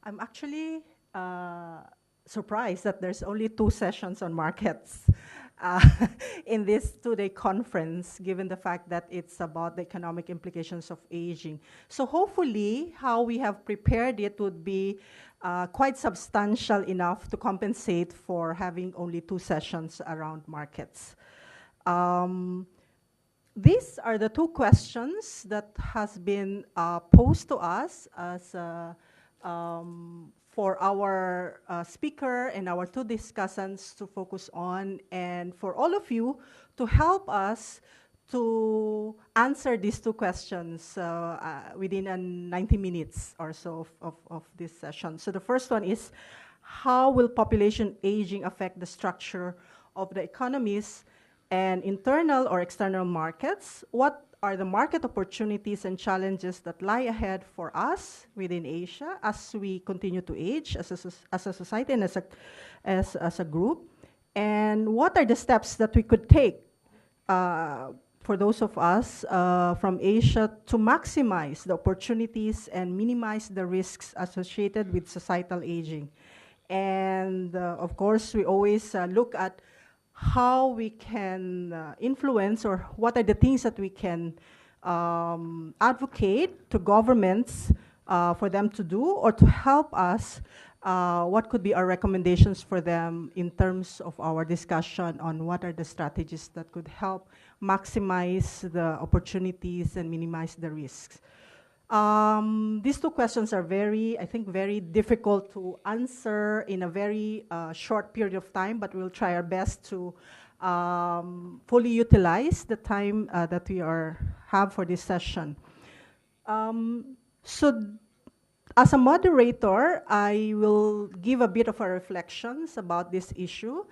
I'm actually surprised that there's only 2 sessions on markets uh, in this 2-day conference, given the fact that it's about the economic implications of aging. So hopefully, how we have prepared it would be quite substantial enough to compensate for having only 2 sessions around markets. Um, these are the 2 questions that has been posed to us as for our speaker and our 2 discussants to focus on, and for all of you to help us to answer these 2 questions within 90 minutes or so of this session. So the first one is, how will population aging affect the structure of the economies and internal or external markets? What are the market opportunities and challenges that lie ahead for us within Asia as we continue to age as a society and as a group? And what are the steps that we could take for those of us from Asia to maximize the opportunities and minimize the risks associated with societal aging? And of course, we always look at how we can influence, or what are the things that we can advocate to governments for them to do, or to help us, what could be our recommendations for them in terms of our discussion on what are the strategies that could help maximize the opportunities and minimize the risks. These 2 questions are I think, very difficult to answer in a very short period of time, but we'll try our best to fully utilize the time that we have for this session. So, as a moderator, I will give a bit of a reflections about this issue,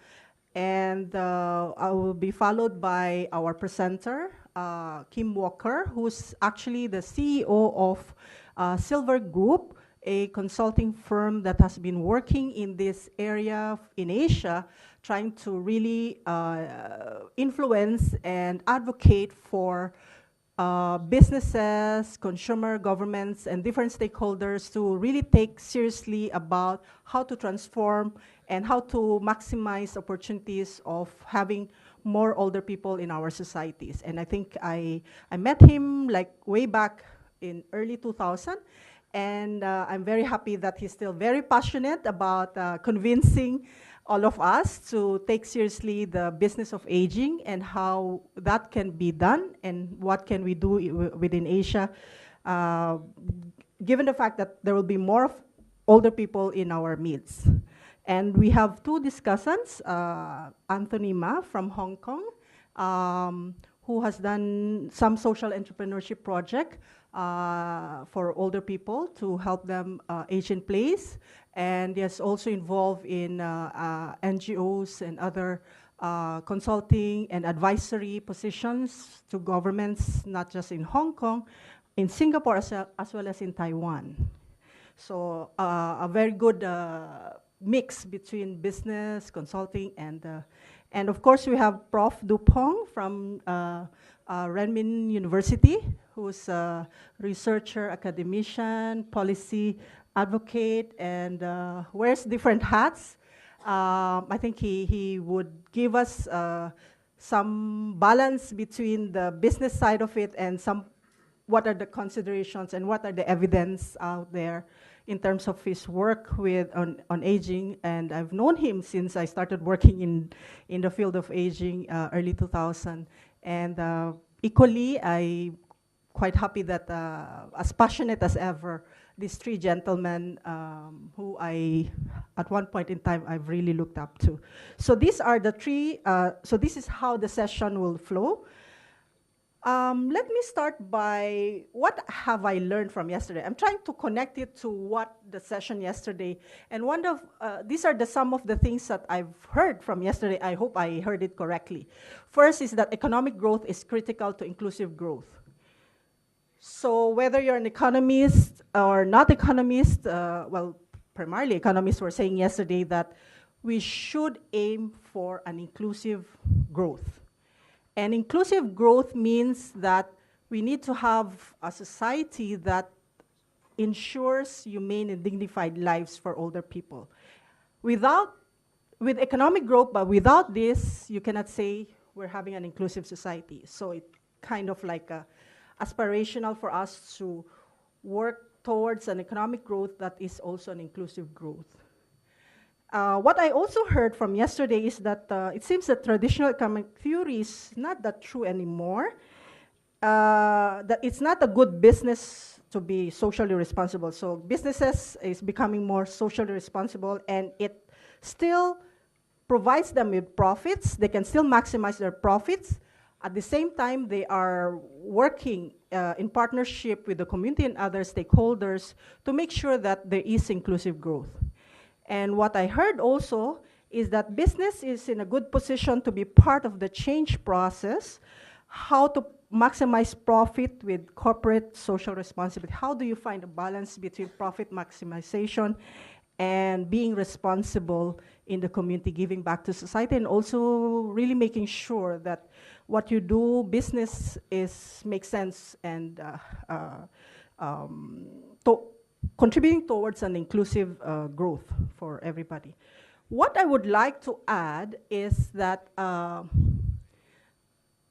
and I will be followed by our presenter, Kim Walker, who's actually the CEO of Silver Group, a consulting firm that has been working in this area in Asia, trying to really influence and advocate for businesses, consumer, governments, and different stakeholders to really take seriously about how to transform and how to maximize opportunities of having more older people in our societies. And I think I met him like way back in early 2000, and I'm very happy that he's still very passionate about convincing all of us to take seriously the business of aging and how that can be done and what can we do within Asia, given the fact that there will be more of older people in our midst. And we have 2 discussants, Anthony Ma from Hong Kong, who has done some social entrepreneurship project for older people to help them age in place. And he is also involved in NGOs and other consulting and advisory positions to governments, not just in Hong Kong, in Singapore as well as in Taiwan. So a very good mix between business, consulting, and of course we have Prof. Dupong from Renmin University, who's a researcher, academician, policy advocate, and wears different hats. I think he would give us some balance between the business side of it and what are the considerations and what are the evidence out there in terms of his work on aging. And I've known him since I started working in the field of aging early 2000. And equally, I'm quite happy that as passionate as ever, these 3 gentlemen who at one point in time, I've really looked up to. So these are the 3, so this is how the session will flow. Let me start by what have I learned from yesterday. I'm trying to connect it to what the session yesterday, and these are some of the things that I've heard from yesterday. I hope I heard it correctly. First is that economic growth is critical to inclusive growth. So whether you're an economist or not economist, well, primarily economists were saying yesterday that we should aim for an inclusive growth. And inclusive growth means that we need to have a society that ensures humane and dignified lives for older people. With economic growth, but without this, you cannot say we're having an inclusive society. So it kind of like aspirational for us to work towards an economic growth that is also an inclusive growth. What I also heard from yesterday is that it seems that traditional economic theory is not that true anymore. That it's not a good business to be socially responsible. So businesses is becoming more socially responsible, and it still provides them with profits. They can still maximize their profits. At the same time, they are working in partnership with the community and other stakeholders to make sure that there is inclusive growth. And what I heard also is that business is in a good position to be part of the change process, how to maximize profit with corporate social responsibility. How do you find a balance between profit maximization and being responsible in the community, giving back to society, and also really making sure that what you do, business makes sense and contributing towards an inclusive growth for everybody. What I would like to add is that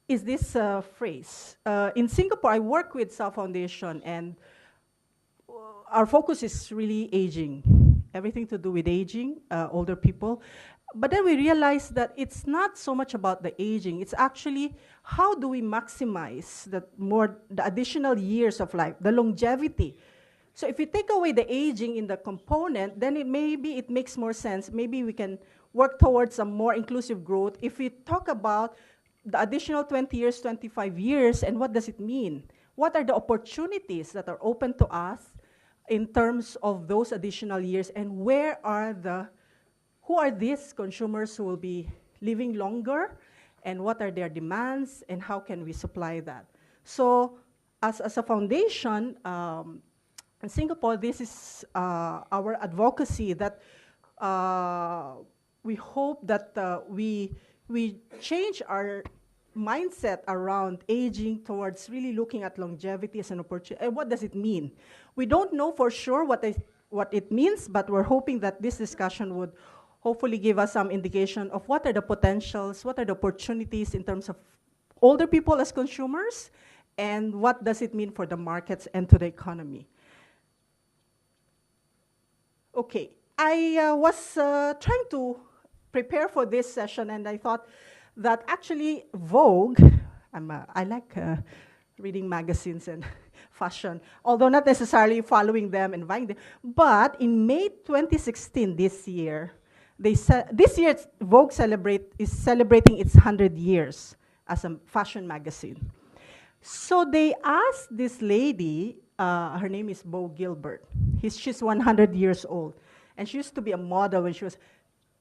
is this phrase. In Singapore, I work with South Foundation, and our focus is really aging, everything to do with aging, older people. But then we realized that it's not so much about the aging, it's actually how do we maximize the additional years of life, the longevity. So if you take away the aging in the component, then maybe it makes more sense. Maybe we can work towards a more inclusive growth. If we talk about the additional 20 years, 25 years, and what does it mean? What are the opportunities that are open to us in terms of those additional years, and who are these consumers who will be living longer, and what are their demands, and how can we supply that? So as a foundation, in Singapore, this is our advocacy that we hope that we change our mindset around aging towards really looking at longevity as an opportunity. And what does it mean? We don't know for sure what it means, but we're hoping that this discussion would hopefully give us some indication of what are the potentials, what are the opportunities in terms of older people as consumers, and what does it mean for the markets and to the economy. Okay, I was trying to prepare for this session, and I thought that actually Vogue, I like reading magazines and fashion, although not necessarily following them and buying them, but in May 2016, this year, Vogue is celebrating its 100 years as a fashion magazine. So they asked this lady, her name is Bo Gilbert. She's 100 years old, and she used to be a model when she was,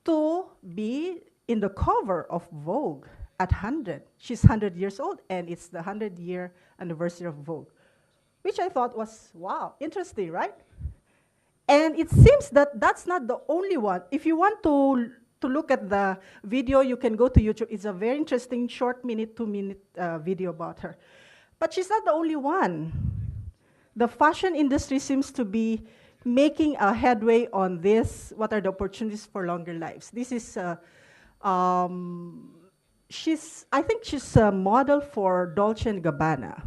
to be in the cover of Vogue at 100. She's 100 years old, and it's the 100-year anniversary of Vogue, which I thought was, wow, interesting, right? And it seems that that's not the only one. If you want to look at the video, you can go to YouTube. It's a very interesting short 2-minute video about her. But she's not the only one. The fashion industry seems to be making a headway on this. What are the opportunities for longer lives? This is, I think she's a model for Dolce & Gabbana.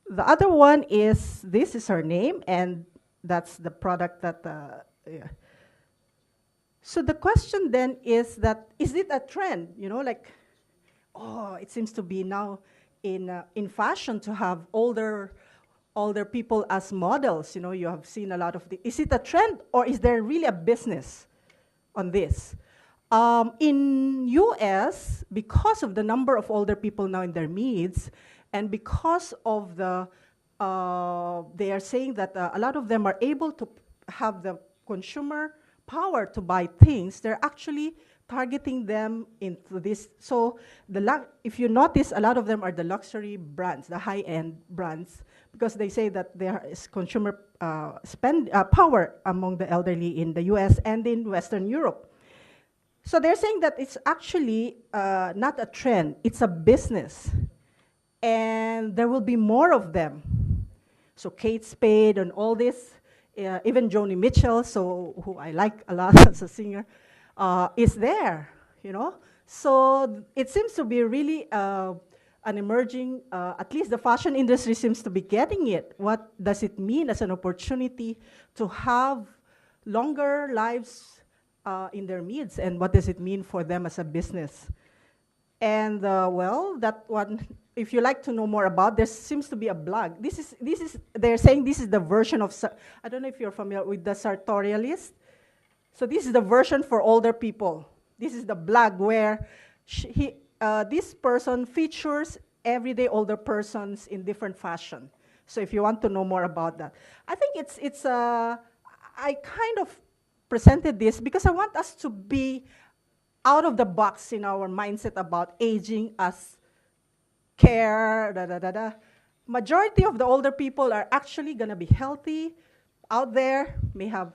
The other one is, this is her name, and that's the product that, yeah. So the question then is that, is it a trend? You know, like, oh, it seems to be now in fashion to have older people as models. You know, you have seen a lot of is it a trend, or is there really a business on this? In US, because of the number of older people now in their mid, and because of the, they are saying that a lot of them are able to have the consumer power to buy things, they're actually targeting them into this. So if you notice, a lot of them are the luxury brands, the high-end brands, because they say that there is consumer power among the elderly in the US and in Western Europe. So they're saying that it's actually not a trend, it's a business. And there will be more of them. So Kate Spade and all this, even Joni Mitchell, so who I like a lot as a singer, is there, you know. So it seems to be really an emerging, at least the fashion industry seems to be getting it. What does it mean as an opportunity to have longer lives in their means, and what does it mean for them as a business? And well, that one, if you like to know more about, there seems to be a blog. They're saying this is the version of, I don't know if you're familiar with the sartorialist. So this is the version for older people. This is the blog where this person features everyday older persons in different fashion. So if you want to know more about that, I think I kind of presented this because I want us to be out of the box in our mindset about aging as care, Majority of the older people are actually going to be healthy out there, may have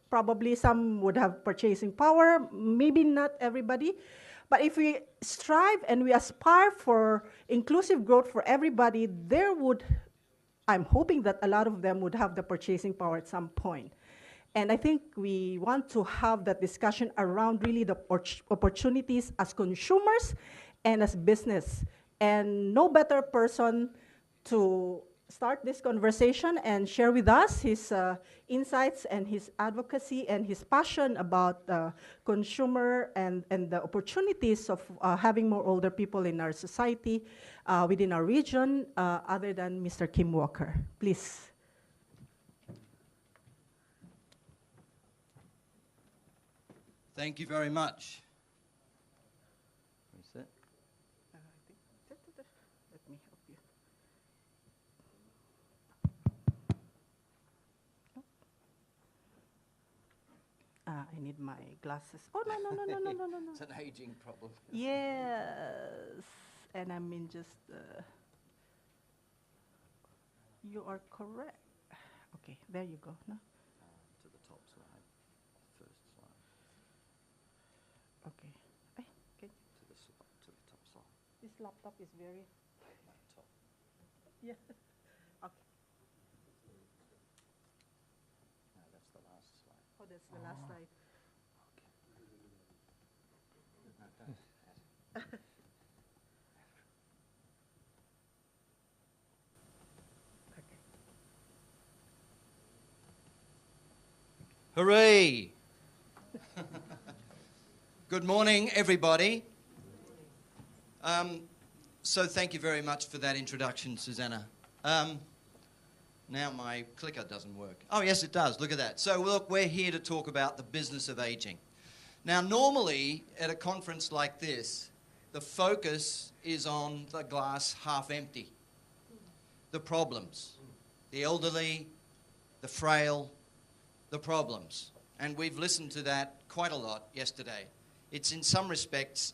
probably some would have purchasing power, maybe not everybody. But if we strive and we aspire for inclusive growth for everybody, I'm hoping that a lot of them would have the purchasing power at some point. And I think we want to have that discussion around really the opportunities as consumers and as business. And no better person to start this conversation and share with us his insights and his advocacy and his passion about consumer and the opportunities of having more older people in our society, within our region, other than Mr. Kim Walker. Please. Thank you very much. Where's that? Let me help you. I need my glasses. Oh, no. It's an aging problem. Yes. And I mean just, you are correct. Okay, there you go. No? To the top slide. First slide. Okay. Okay. To the top slide. This laptop is very... Top. Yeah. Okay. No, that's the last slide. Oh, that's the last slide. Okay. Hooray! Good morning, everybody. So thank you very much for that introduction, Susanna. Now my clicker doesn't work. Oh, yes, it does. Look at that. So, look, we're here to talk about the business of aging. Now, normally, at a conference like this, the focus is on the glass half empty. The problems. The elderly, the frail, the problems. And we've listened to that quite a lot yesterday. It's in some respects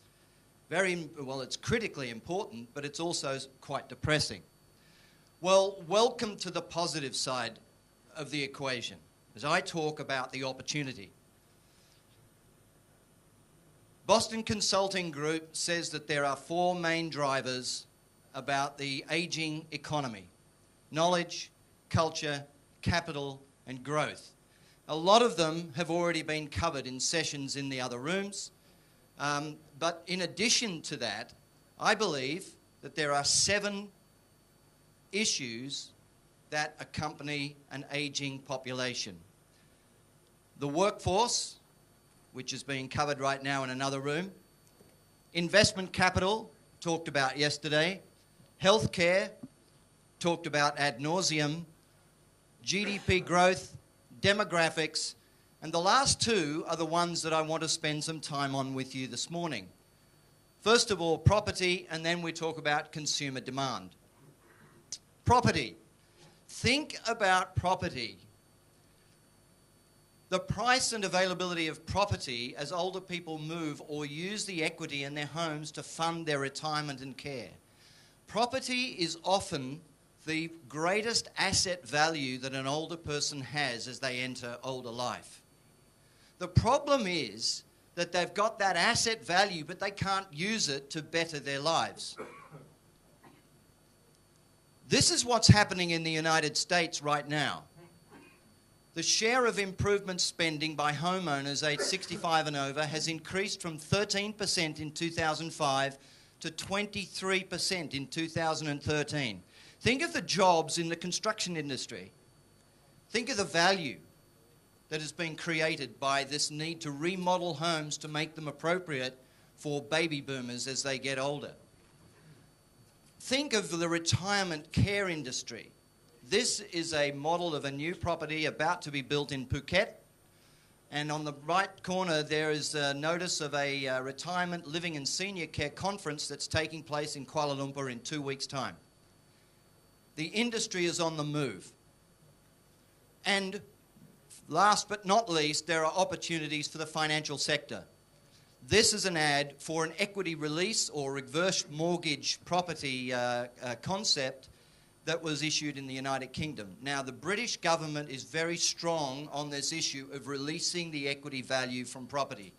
it's critically important, but it's also quite depressing. Well, welcome to the positive side of the equation as I talk about the opportunity. Boston Consulting Group says that there are 4 main drivers about the aging economy: knowledge, culture, capital, and growth. A lot of them have already been covered in sessions in the other rooms. But in addition to that, I believe that there are 7 issues that accompany an aging population. The workforce, which is being covered right now in another room. Investment capital, talked about yesterday. Healthcare, talked about ad nauseum. GDP growth, demographics, and the last 2 are the ones that I want to spend some time on with you this morning. First of all, property, and then we talk about consumer demand. Property. Think about property. The price and availability of property as older people move or use the equity in their homes to fund their retirement and care. Property is often the greatest asset value that an older person has as they enter older life. The problem is that they've got that asset value, but they can't use it to better their lives. This is what's happening in the United States right now. The share of improvement spending by homeowners aged 65 and over has increased from 13% in 2005 to 23% in 2013. Think of the jobs in the construction industry. Think of the value that has been created by this need to remodel homes to make them appropriate for baby boomers as they get older. Think of the retirement care industry. This is a model of a new property about to be built in Phuket. And on the right corner, there is a notice of a retirement living and senior care conference that's taking place in Kuala Lumpur in 2 weeks' time. The industry is on the move. And last but not least, there are opportunities for the financial sector. This is an ad for an equity release or reverse mortgage property concept that was issued in the United Kingdom. Now, the British government is very strong on this issue of releasing the equity value from property.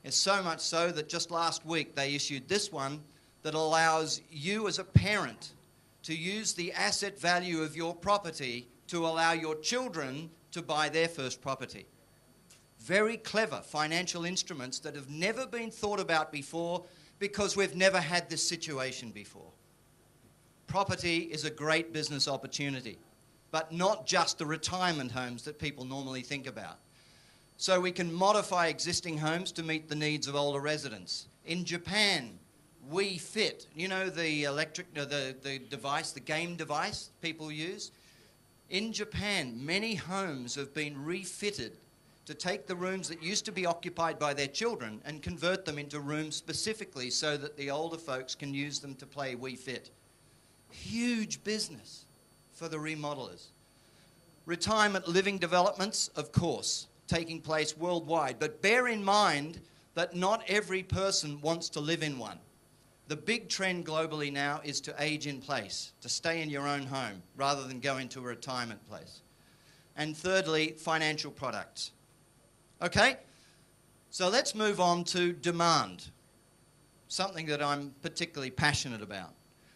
It's so much so that just last week they issued this one that allows you as a parent to use the asset value of your property to allow your children to buy their first property. Very clever financial instruments that have never been thought about before because we've never had this situation before. Property is a great business opportunity, but not just the retirement homes that people normally think about. So we can modify existing homes to meet the needs of older residents. In Japan, We Fit, you know the the device, the game device people use? In Japan, many homes have been refitted to take the rooms that used to be occupied by their children and convert them into rooms specifically so that the older folks can use them to play We Fit. Huge business for the remodelers. Retirement living developments, of course, taking place worldwide, but bear in mind that not every person wants to live in one. The big trend globally now is to age in place, to stay in your own home rather than go into a retirement place. And thirdly, financial products. Okay, so let's move on to demand, something that I'm particularly passionate about.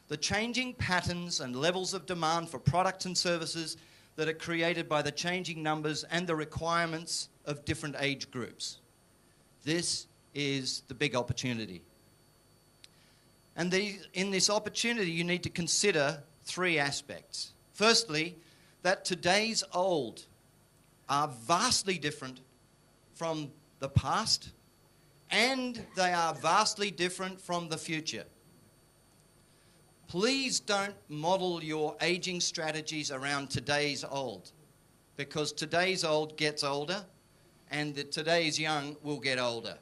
The changing patterns and levels of demand for products and services that are created by the changing numbers and the requirements of different age groups. This is the big opportunity. And in this opportunity, you need to consider three aspects. Firstly, that today's old are vastly different from the past, and they are vastly different from the future. Please don't model your aging strategies around today's old, because today's old gets older, and today's young will get older.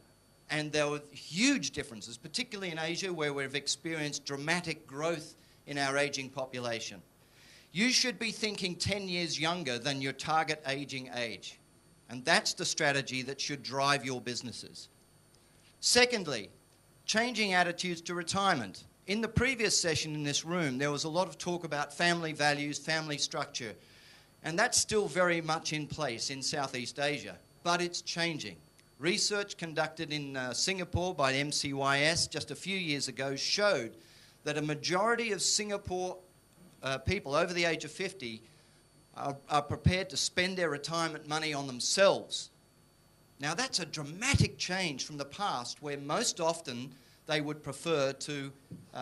And there were huge differences, particularly in Asia, where we've experienced dramatic growth in our aging population. You should be thinking 10 years younger than your target aging age. And that's the strategy that should drive your businesses. Secondly, changing attitudes to retirement. In the previous session in this room, there was a lot of talk about family values, family structure. And that's still very much in place in Southeast Asia, but it's changing. Research conducted in Singapore by MCYS just a few years ago showed that a majority of Singapore people over the age of 50 are prepared to spend their retirement money on themselves. Now that's a dramatic change from the past, where most often they would prefer to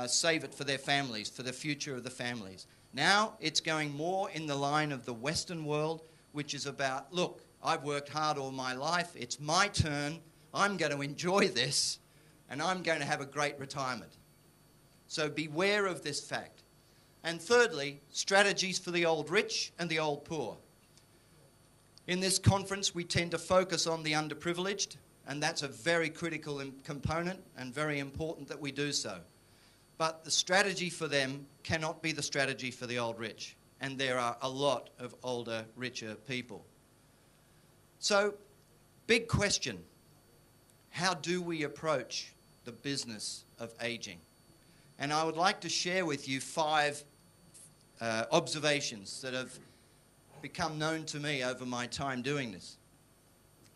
save it for their families, for the future of the families. Now it's going more in the line of the Western world, which is about, look, I've worked hard all my life, it's my turn, I'm going to enjoy this, and I'm going to have a great retirement. So beware of this fact. And thirdly, strategies for the old rich and the old poor. In this conference, we tend to focus on the underprivileged, and that's a very critical component and very important that we do so. But the strategy for them cannot be the strategy for the old rich, and there are a lot of older, richer people. So, big question, how do we approach the business of aging? And I would like to share with you 5 observations that have become known to me over my time doing this.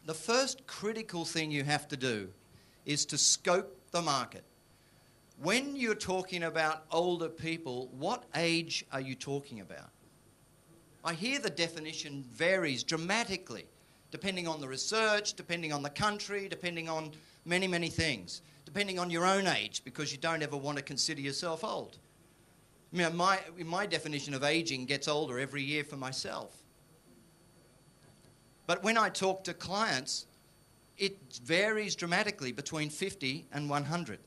The first critical thing you have to do is to scope the market. When you're talking about older people, what age are you talking about? I hear the definition varies dramatically, depending on the research, depending on the country, depending on many, many things, depending on your own age, because you don't ever want to consider yourself old. I mean, my definition of aging gets older every year for myself. But when I talk to clients, it varies dramatically between 50 and 100.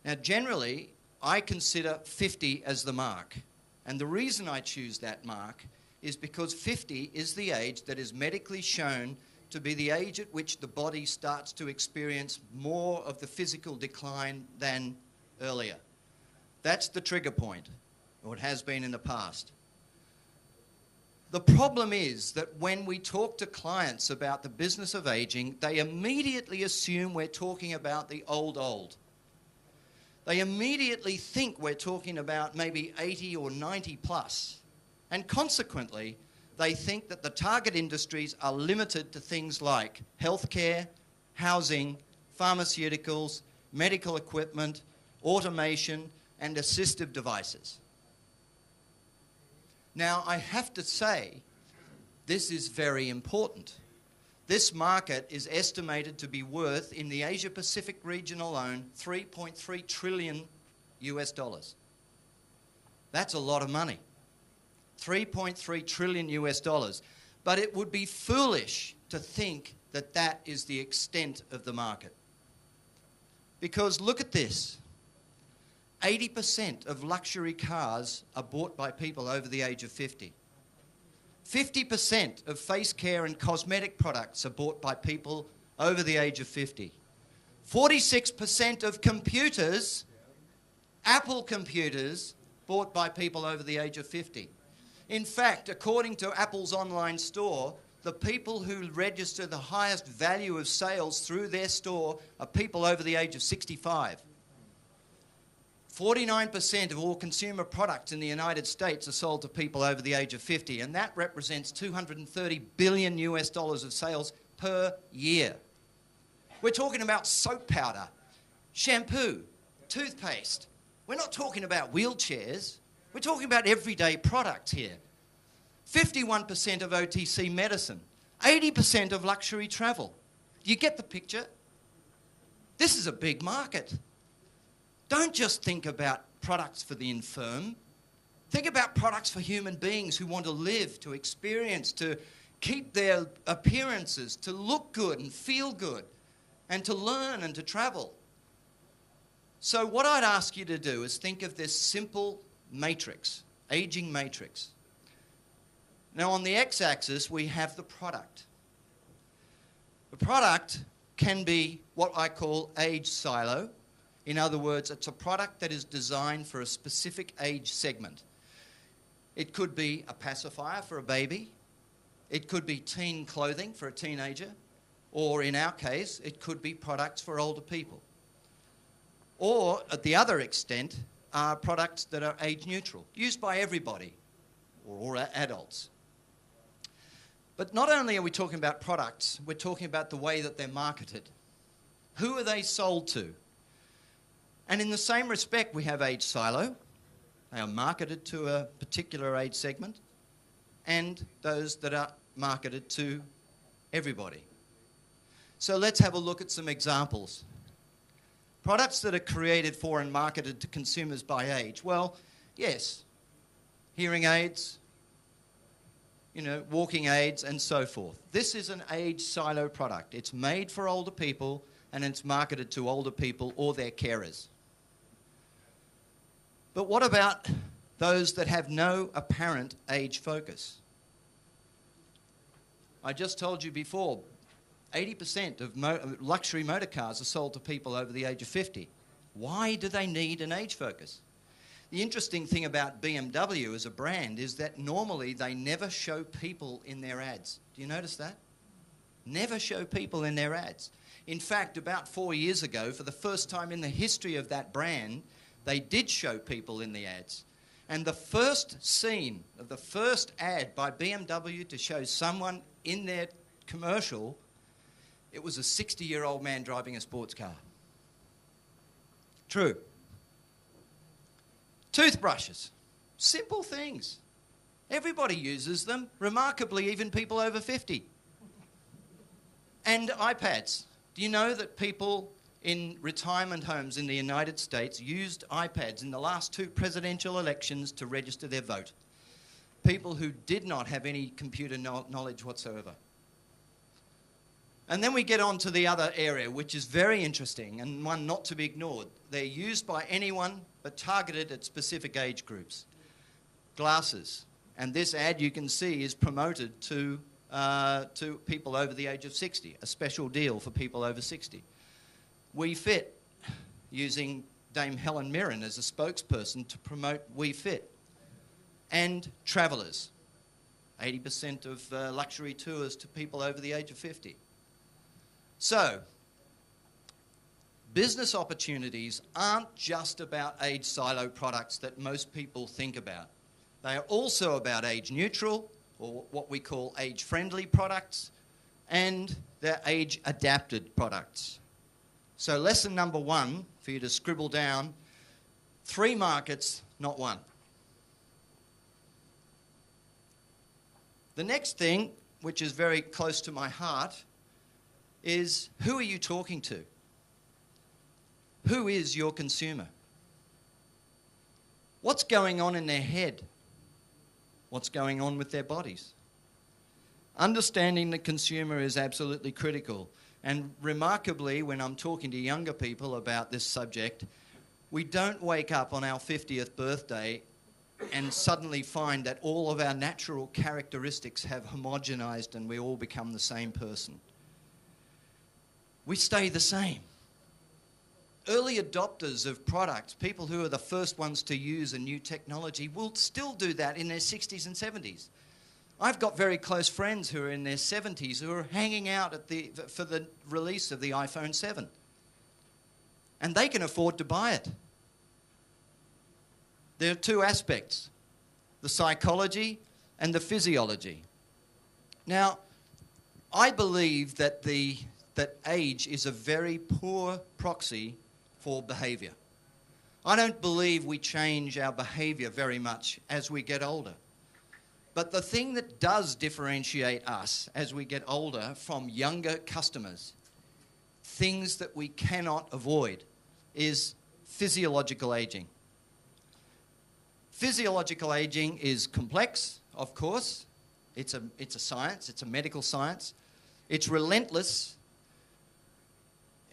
Now, generally, I consider 50 as the mark. And the reason I choose that mark is because 50 is the age that is medically shown to be the age at which the body starts to experience more of the physical decline than earlier. That's the trigger point, or it has been in the past. The problem is that when we talk to clients about the business of aging, they immediately assume we're talking about the old. They immediately think we're talking about maybe 80 or 90 plus. And consequently, they think that the target industries are limited to things like healthcare, housing, pharmaceuticals, medical equipment, automation, and assistive devices. Now, I have to say, this is very important. This market is estimated to be worth, in the Asia-Pacific region alone, $3.3 trillion US dollars. That's a lot of money. 3.3 trillion US dollars. But it would be foolish to think that that is the extent of the market. Because look at this. 80% of luxury cars are bought by people over the age of 50. 50% of face care and cosmetic products are bought by people over the age of 50. 46% of computers, Apple computers, bought by people over the age of 50. In fact, according to Apple's online store, the people who register the highest value of sales through their store are people over the age of 65. 49% of all consumer products in the United States are sold to people over the age of 50, and that represents 230 billion US dollars of sales per year. We're talking about soap powder, shampoo, toothpaste. We're not talking about wheelchairs. We're talking about everyday products here. 51% of OTC medicine, 80% of luxury travel. You get the picture? This is a big market. Don't just think about products for the infirm. Think about products for human beings who want to live, to experience, to keep their appearances, to look good and feel good, and to learn and to travel. So what I'd ask you to do is think of this simple matrix, aging matrix. Now on the x-axis we have the product. The product can be what I call age silo. In other words, it's a product that is designed for a specific age segment. It could be a pacifier for a baby. It could be teen clothing for a teenager. Or in our case, it could be products for older people. Or at the other extent are products that are age neutral, used by everybody or adults. But not only are we talking about products, we're talking about the way that they're marketed. Who are they sold to? And in the same respect, we have age silo. They are marketed to a particular age segment, and those that are marketed to everybody. So let's have a look at some examples. Products that are created for and marketed to consumers by age. Well, yes, hearing aids, walking aids, and so forth. This is an age silo product. It's made for older people, and it's marketed to older people or their carers. But what about those that have no apparent age focus? I just told you before, 80% of luxury motor cars are sold to people over the age of 50. Why do they need an age focus? The interesting thing about BMW as a brand is that normally they never show people in their ads. Do you notice that? Never show people in their ads. In fact, about 4 years ago, for the first time in the history of that brand, they did show people in the ads. And the first scene of the first ad by BMW to show someone in their commercial, it was a 60-year-old man driving a sports car. True. Toothbrushes. Simple things. Everybody uses them, remarkably even people over 50. And iPads. Do you know that people in retirement homes in the United States used iPads in the last 2 presidential elections to register their vote? People who did not have any computer knowledge whatsoever. And then we get on to the other area, which is very interesting and one not to be ignored. They're used by anyone but targeted at specific age groups. Glasses. And this ad you can see is promoted to people over the age of 60, a special deal for people over 60. We Fit, using Dame Helen Mirren as a spokesperson to promote We Fit. And travellers, 80% of luxury tours to people over the age of 50. So, business opportunities aren't just about age silo products that most people think about. They are also about age neutral, or what we call age friendly products, and they're age adapted products. So lesson number 1 for you to scribble down, 3 markets, not 1. The next thing, which is very close to my heart, is who are you talking to? Who is your consumer? What's going on in their head? What's going on with their bodies? Understanding the consumer is absolutely critical. And remarkably, when I'm talking to younger people about this subject, we don't wake up on our 50th birthday and suddenly find that all of our natural characteristics have homogenized and we all become the same person. We stay the same. Early adopters of products, people who are the first ones to use a new technology, will still do that in their 60s and 70s. I've got very close friends who are in their 70s who are hanging out for the release of the iPhone 7. And they can afford to buy it. There are 2 aspects, the psychology and the physiology. Now, I believe that age is a very poor proxy for behaviour. I don't believe we change our behaviour very much as we get older. But the thing that does differentiate us as we get older from younger customers, things that we cannot avoid, is physiological ageing. Physiological ageing is complex, of course. It's a science, it's a medical science. It's relentless.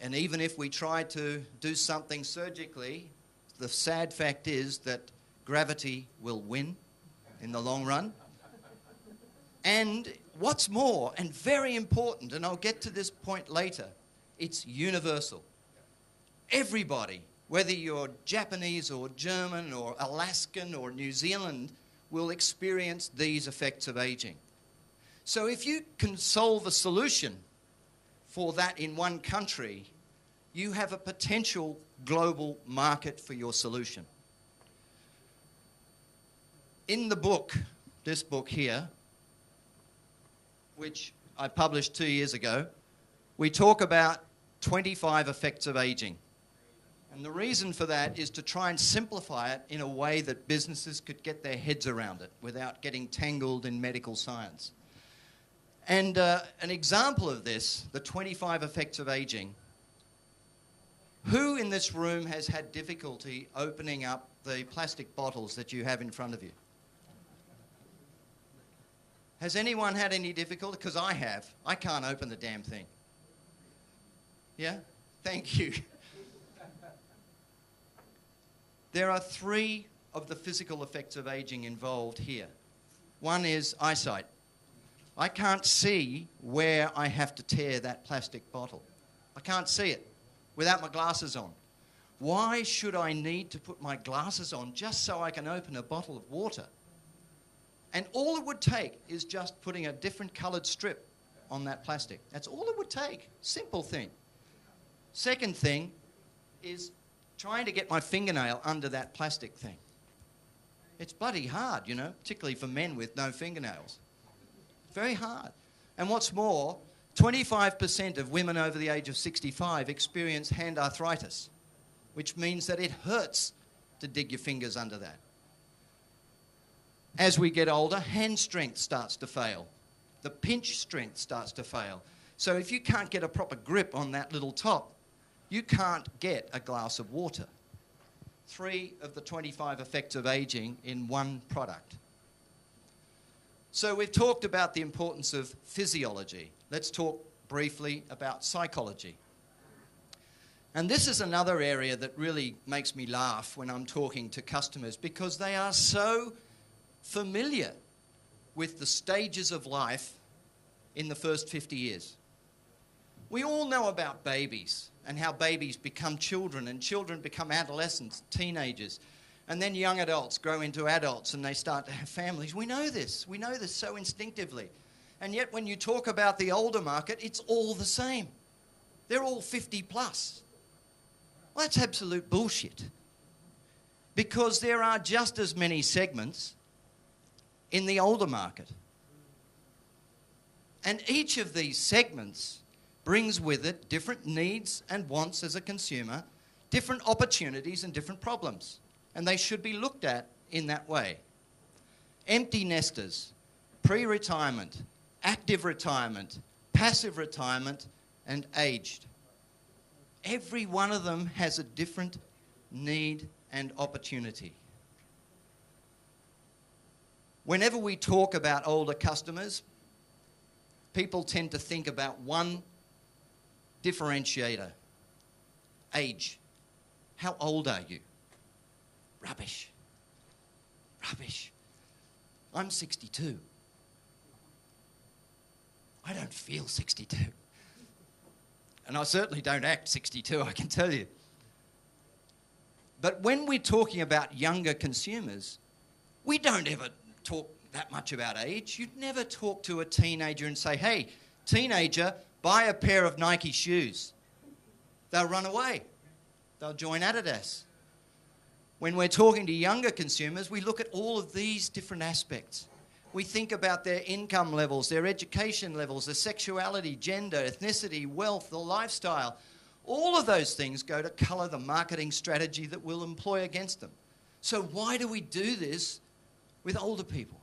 And even if we try to do something surgically, the sad fact is that gravity will win in the long run. And what's more, and very important, and I'll get to this point later, it's universal. Everybody, whether you're Japanese or German or Alaskan or New Zealand, will experience these effects of aging. So if you can solve a solution for that in one country, you have a potential global market for your solution. In the book, this book here, which I published 2 years ago, we talk about 25 effects of aging. And the reason for that is to try and simplify it in a way that businesses could get their heads around it without getting tangled in medical science. And an example of this, the 25 effects of aging, who in this room has had difficulty opening up the plastic bottles that you have in front of you? Has anyone had any difficulty? Because I have. I can't open the damn thing. Yeah? Thank you. There are 3 of the physical effects of aging involved here. One is eyesight. I can't see where I have to tear that plastic bottle. I can't see it without my glasses on. Why should I need to put my glasses on just so I can open a bottle of water? And all it would take is just putting a different coloured strip on that plastic. That's all it would take. Simple thing. Second thing is trying to get my fingernail under that plastic thing. It's bloody hard, you know, particularly for men with no fingernails. Very hard. And what's more, 25% of women over the age of 65 experience hand arthritis, which means that it hurts to dig your fingers under that. As we get older, hand strength starts to fail. The pinch strength starts to fail. So if you can't get a proper grip on that little top, you can't get a glass of water. 3 of the 25 effects of aging in one product. So we've talked about the importance of physiology. Let's talk briefly about psychology. And this is another area that really makes me laugh when I'm talking to customers, because they are so familiar with the stages of life in the first 50 years. We all know about babies and how babies become children, and children become adolescents, teenagers, and then young adults grow into adults and they start to have families. We know this so instinctively. And yet when you talk about the older market, it's all the same. They're all 50 plus. Well, that's absolute bullshit. Because there are just as many segments in the older market. And each of these segments brings with it different needs and wants as a consumer, different opportunities and different problems. And they should be looked at in that way. Empty nesters, pre-retirement, active retirement, passive retirement, and aged. Every one of them has a different need and opportunity. Whenever we talk about older customers, people tend to think about one differentiator: age. How old are you? Rubbish. Rubbish. I'm 62. I don't feel 62. And I certainly don't act 62, I can tell you. But when we're talking about younger consumers, we don't ever talk that much about age. You'd never talk to a teenager and say, hey, teenager, buy a pair of Nike shoes. They'll run away. They'll join Adidas. When we're talking to younger consumers, we look at all of these different aspects. We think about their income levels, their education levels, their sexuality, gender, ethnicity, wealth, the lifestyle. All of those things go to colour the marketing strategy that we'll employ against them. So why do we do this with older people?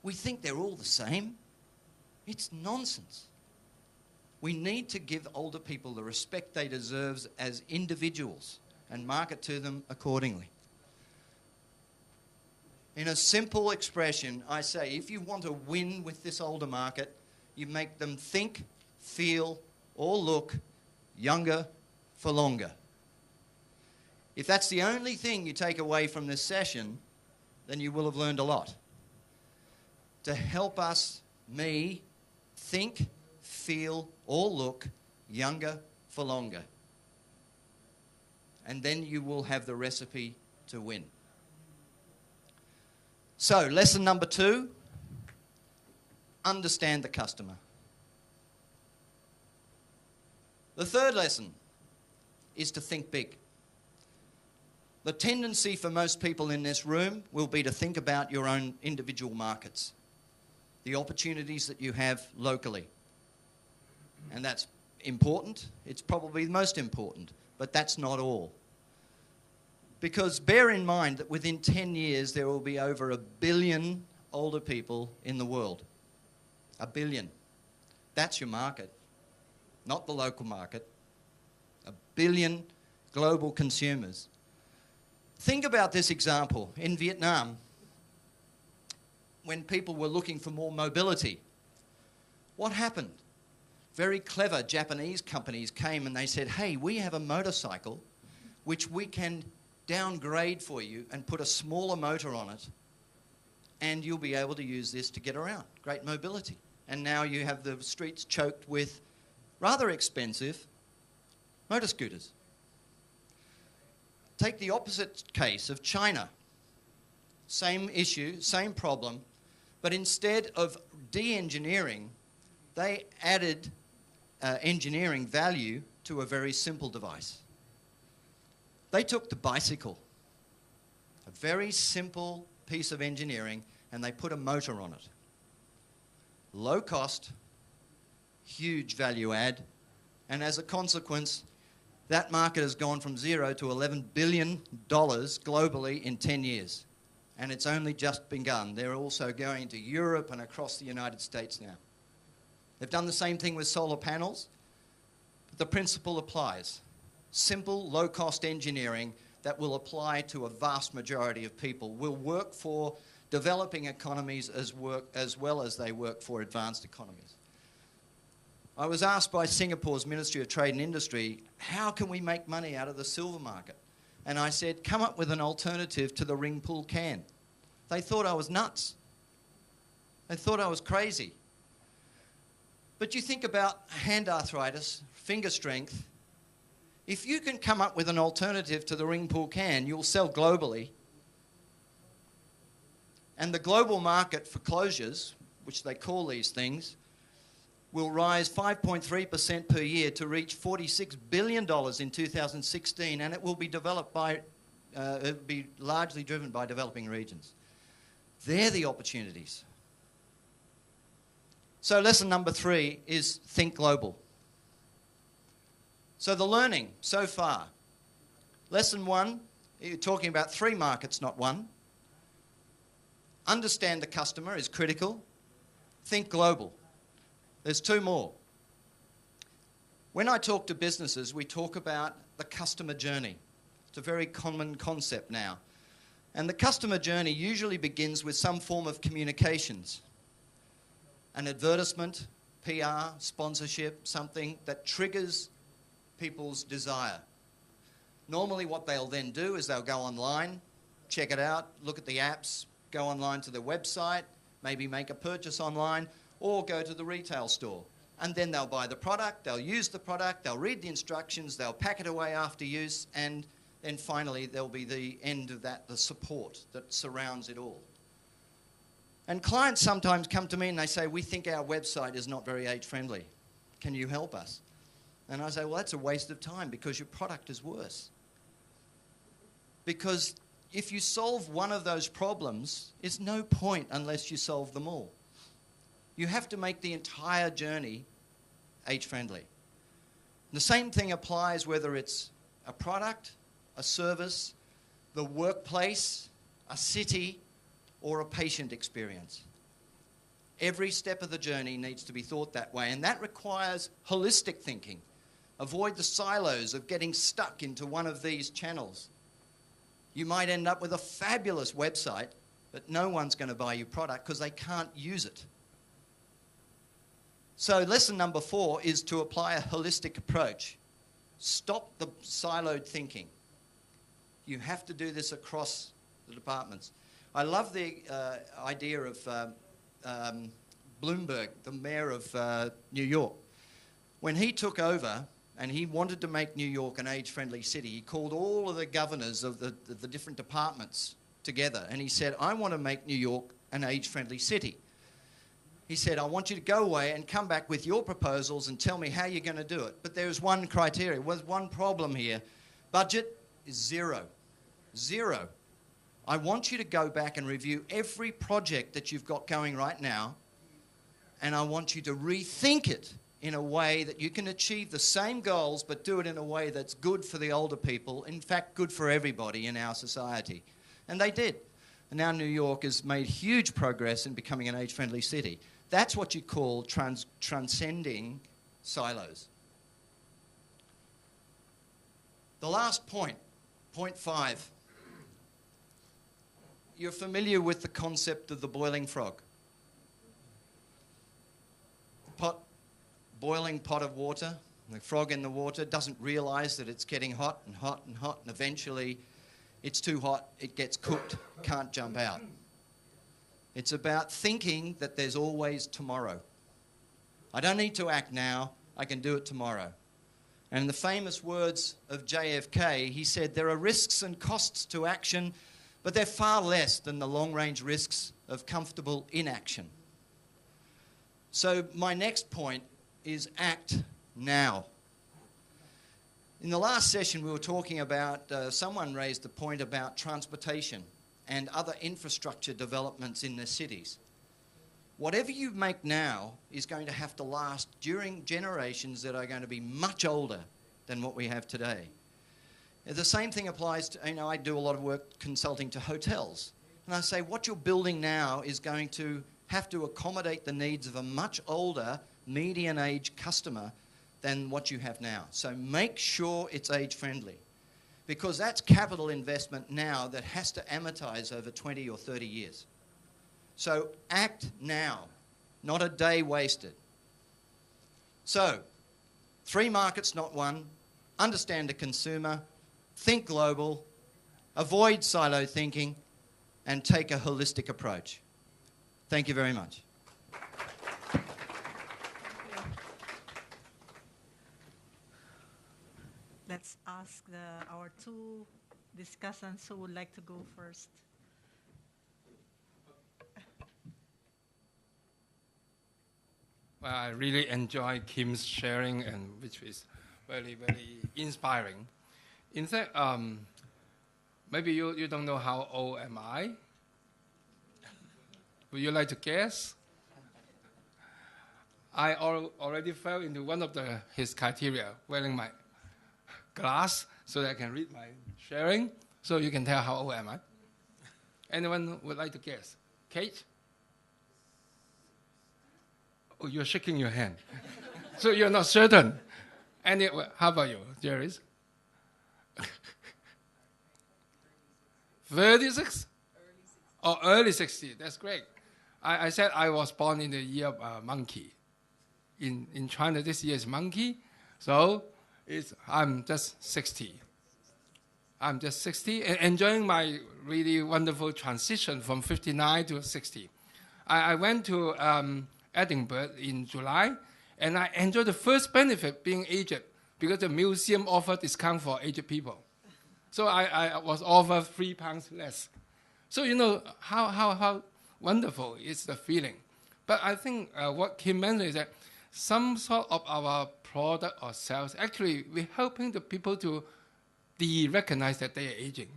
We think they're all the same. It's nonsense. We need to give older people the respect they deserve as individuals and market to them accordingly. In a simple expression, I say, if you want to win with this older market, you make them think, feel, or look younger for longer. If that's the only thing you take away from this session, then you will have learned a lot. To help us, me, think, feel, or look younger for longer. And then you will have the recipe to win. So, lesson number 2, understand the customer. The third lesson is to think big. The tendency for most people in this room will be to think about your own individual markets, the opportunities that you have locally. And that's important. It's probably the most important, but that's not all. Because bear in mind that within 10 years, there will be over 1 billion older people in the world. 1 billion. That's your market, not the local market. 1 billion global consumers. Think about this example. In Vietnam, when people were looking for more mobility, what happened? Very clever Japanese companies came and they said, hey, we have a motorcycle which we can downgrade for you and put a smaller motor on it, and you'll be able to use this to get around. Great mobility. And now you have the streets choked with rather expensive motor scooters. Take the opposite case of China. Same issue, same problem, but instead of de-engineering, they added engineering value to a very simple device. They took the bicycle, a very simple piece of engineering, and they put a motor on it. Low cost, huge value add, and as a consequence, That market has gone from 0 to $11 billion globally in 10 years. And it's only just begun. They're also going to Europe and across the United States now. They've done the same thing with solar panels, but the principle applies. Simple, low-cost engineering that will apply to a vast majority of people will work for developing economies as well as they work for advanced economies. I was asked by Singapore's Ministry of Trade and Industry, how can we make money out of the silver market? And I said, come up with an alternative to the ring pull can. They thought I was nuts. They thought I was crazy. But you think about hand arthritis, finger strength. If you can come up with an alternative to the ring pull can, you'll sell globally. And the global market for closures, which they call these things, will rise 5.3% per year to reach $46 billion in 2016, and it will be largely driven by developing regions. They're the opportunities. So lesson number 3 is think global. So the learning so far. Lesson 1, you're talking about 3 markets, not 1. Understand the customer is critical. Think global. There's 2 more. When I talk to businesses, we talk about the customer journey. It's a very common concept now. And the customer journey usually begins with some form of communications. An advertisement, PR, sponsorship, something that triggers people's desire. Normally what they'll then do is they'll go online, check it out, look at the apps, go online to their website, maybe make a purchase online, or go to the retail store. And then they'll buy the product, they'll use the product, they'll read the instructions, they'll pack it away after use, and then finally there'll be the end of that, the support that surrounds it all. And clients sometimes come to me and they say, we think our website is not very age-friendly. Can you help us? And I say, well, that's a waste of time because your product is worse. Because if you solve one of those problems, it's no point unless you solve them all. You have to make the entire journey age-friendly. The same thing applies whether it's a product, a service, the workplace, a city, or a patient experience. Every step of the journey needs to be thought that way, and that requires holistic thinking. Avoid the silos of getting stuck into one of these channels. You might end up with a fabulous website, but no one's going to buy your product because they can't use it. So lesson number 4 is to apply a holistic approach. Stop the siloed thinking. You have to do this across the departments. I love the idea of Bloomberg, the mayor of New York. When he took over and he wanted to make New York an age-friendly city, he called all of the governors of the different departments together and he said, I want to make New York an age-friendly city. He said, I want you to go away and come back with your proposals and tell me how you're going to do it. But there's one criteria, there's one problem here. Budget is 0. 0. I want you to go back and review every project that you've got going right now, and I want you to rethink it in a way that you can achieve the same goals, but do it in a way that's good for the older people, in fact, good for everybody in our society. And they did. And now New York has made huge progress in becoming an age-friendly city. That's what you call transcending silos. The last point, point 5. You're familiar with the concept of the boiling frog. Boiling pot of water, the frog in the water doesn't realize that it's getting hot and hot and hot, and eventually it's too hot, it gets cooked, can't jump out. It's about thinking that there's always tomorrow. I don't need to act now, I can do it tomorrow. And in the famous words of JFK, he said, there are risks and costs to action, but they're far less than the long-range risks of comfortable inaction. So my next point is act now. In the last session we were talking about, someone raised the point about transportation and other infrastructure developments in the cities. Whatever you make now is going to have to last during generations that are going to be much older than what we have today. The same thing applies to, I do a lot of work consulting to hotels. And I say, what you're building now is going to have to accommodate the needs of a much older, median age customer than what you have now. So make sure it's age friendly, because that's capital investment now that has to amortize over 20 or 30 years. So act now, not a day wasted. So 3 markets, not one. Understand the consumer, think global, avoid silo thinking, and take a holistic approach. Thank you very much. Let's ask our 2 discussants who would like to go first. Well, I really enjoy Kim's sharing, and which is very, very inspiring. In fact, maybe you don't know how old am I? Would you like to guess? I already fell into one of his criteria, wearing my glass so that I can read my sharing, so you can tell how old am I. Anyone would like to guess? Kate? Oh, you're shaking your hand. So you're not certain. How about you, Jerry? 36? Or early 60. That's great. I said I was born in the year of monkey. In China, this year is monkey. So I'm just 60. I'm just 60 and enjoying my really wonderful transition from 59 to 60. I went to Edinburgh in July, and I enjoyed the first benefit being aged, because the museum offered discount for aged people. So I was offered £3 less. So you know how wonderful is the feeling. But I think what Kim mentioned is that some sort of our product or sales, actually we're helping the people to recognize that they are aging,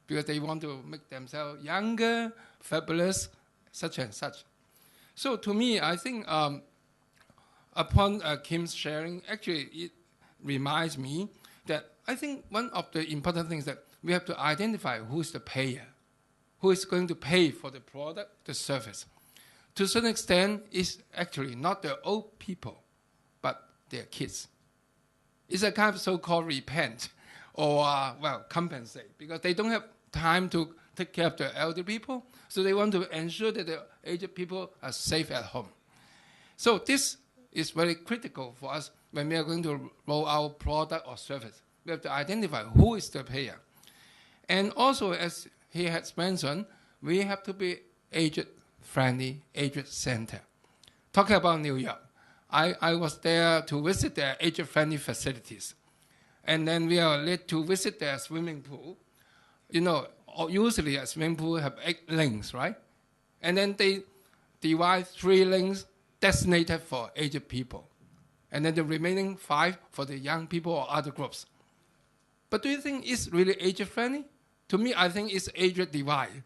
because they want to make themselves younger, fabulous, such and such. So to me, I think upon Kim's sharing, actually it reminds me that I think one of the important things that we have to identify who's the payer, who is going to pay for the product, the service. To a certain extent, it's actually not the old people, but their kids. It's a kind of so-called repent or, compensate, because they don't have time to take care of the elder people, so they want to ensure that the aged people are safe at home. So this is very critical for us when we are going to roll out product or service. We have to identify who is the payer. And also, as he has mentioned, we have to be aged-friendly, aged-centered. Talking about New York, I was there to visit their aged-friendly facilities. And then we are led to visit their swimming pool. You know, usually a swimming pool have 8 lanes, right? And then they divide 3 lanes designated for aged people. And then the remaining 5 for the young people or other groups. But do you think it's really age-friendly? To me, I think it's age-divide.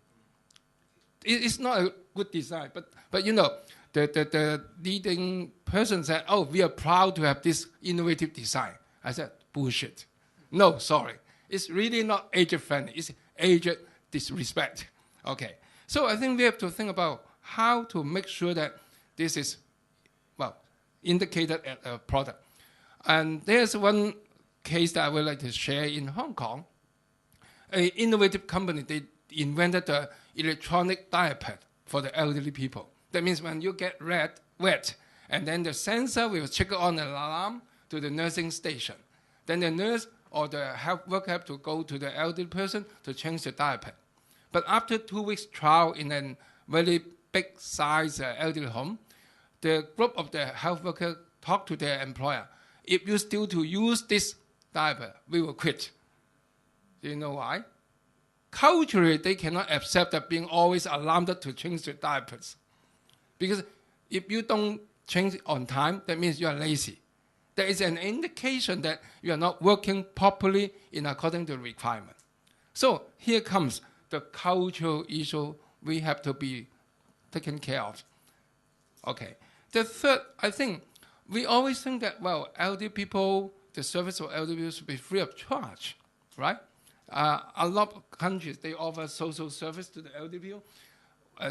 It's not a good design, but you know, the leading person said, oh, we are proud to have this innovative design. I said, bullshit. No, sorry. It's really not age-friendly. It's age-disrespect. Okay. So I think we have to think about how to make sure that this is, indicated as a product. And there's one case that I would like to share in Hong Kong. An innovative company, they invented the electronic diaper for the elderly people. That means when you get wet, and then the sensor will trigger on an alarm to the nursing station. Then the nurse or the health worker have to go to the elderly person to change the diaper. But after 2 weeks trial in a very big size elderly home, the group of the health worker talked to their employer. If you still to use this diaper, we will quit. Do you know why? Culturally, they cannot accept that being always alarmed to change the diapers. Because if you don't change on time, that means you are lazy. There is an indication that you are not working properly in according to the requirement. So here comes the cultural issue we have to be taken care of. Okay. The third, I think, we always think that, elderly people the service for elderly people should be free of charge, right? A lot of countries, they offer social service to the elderly people.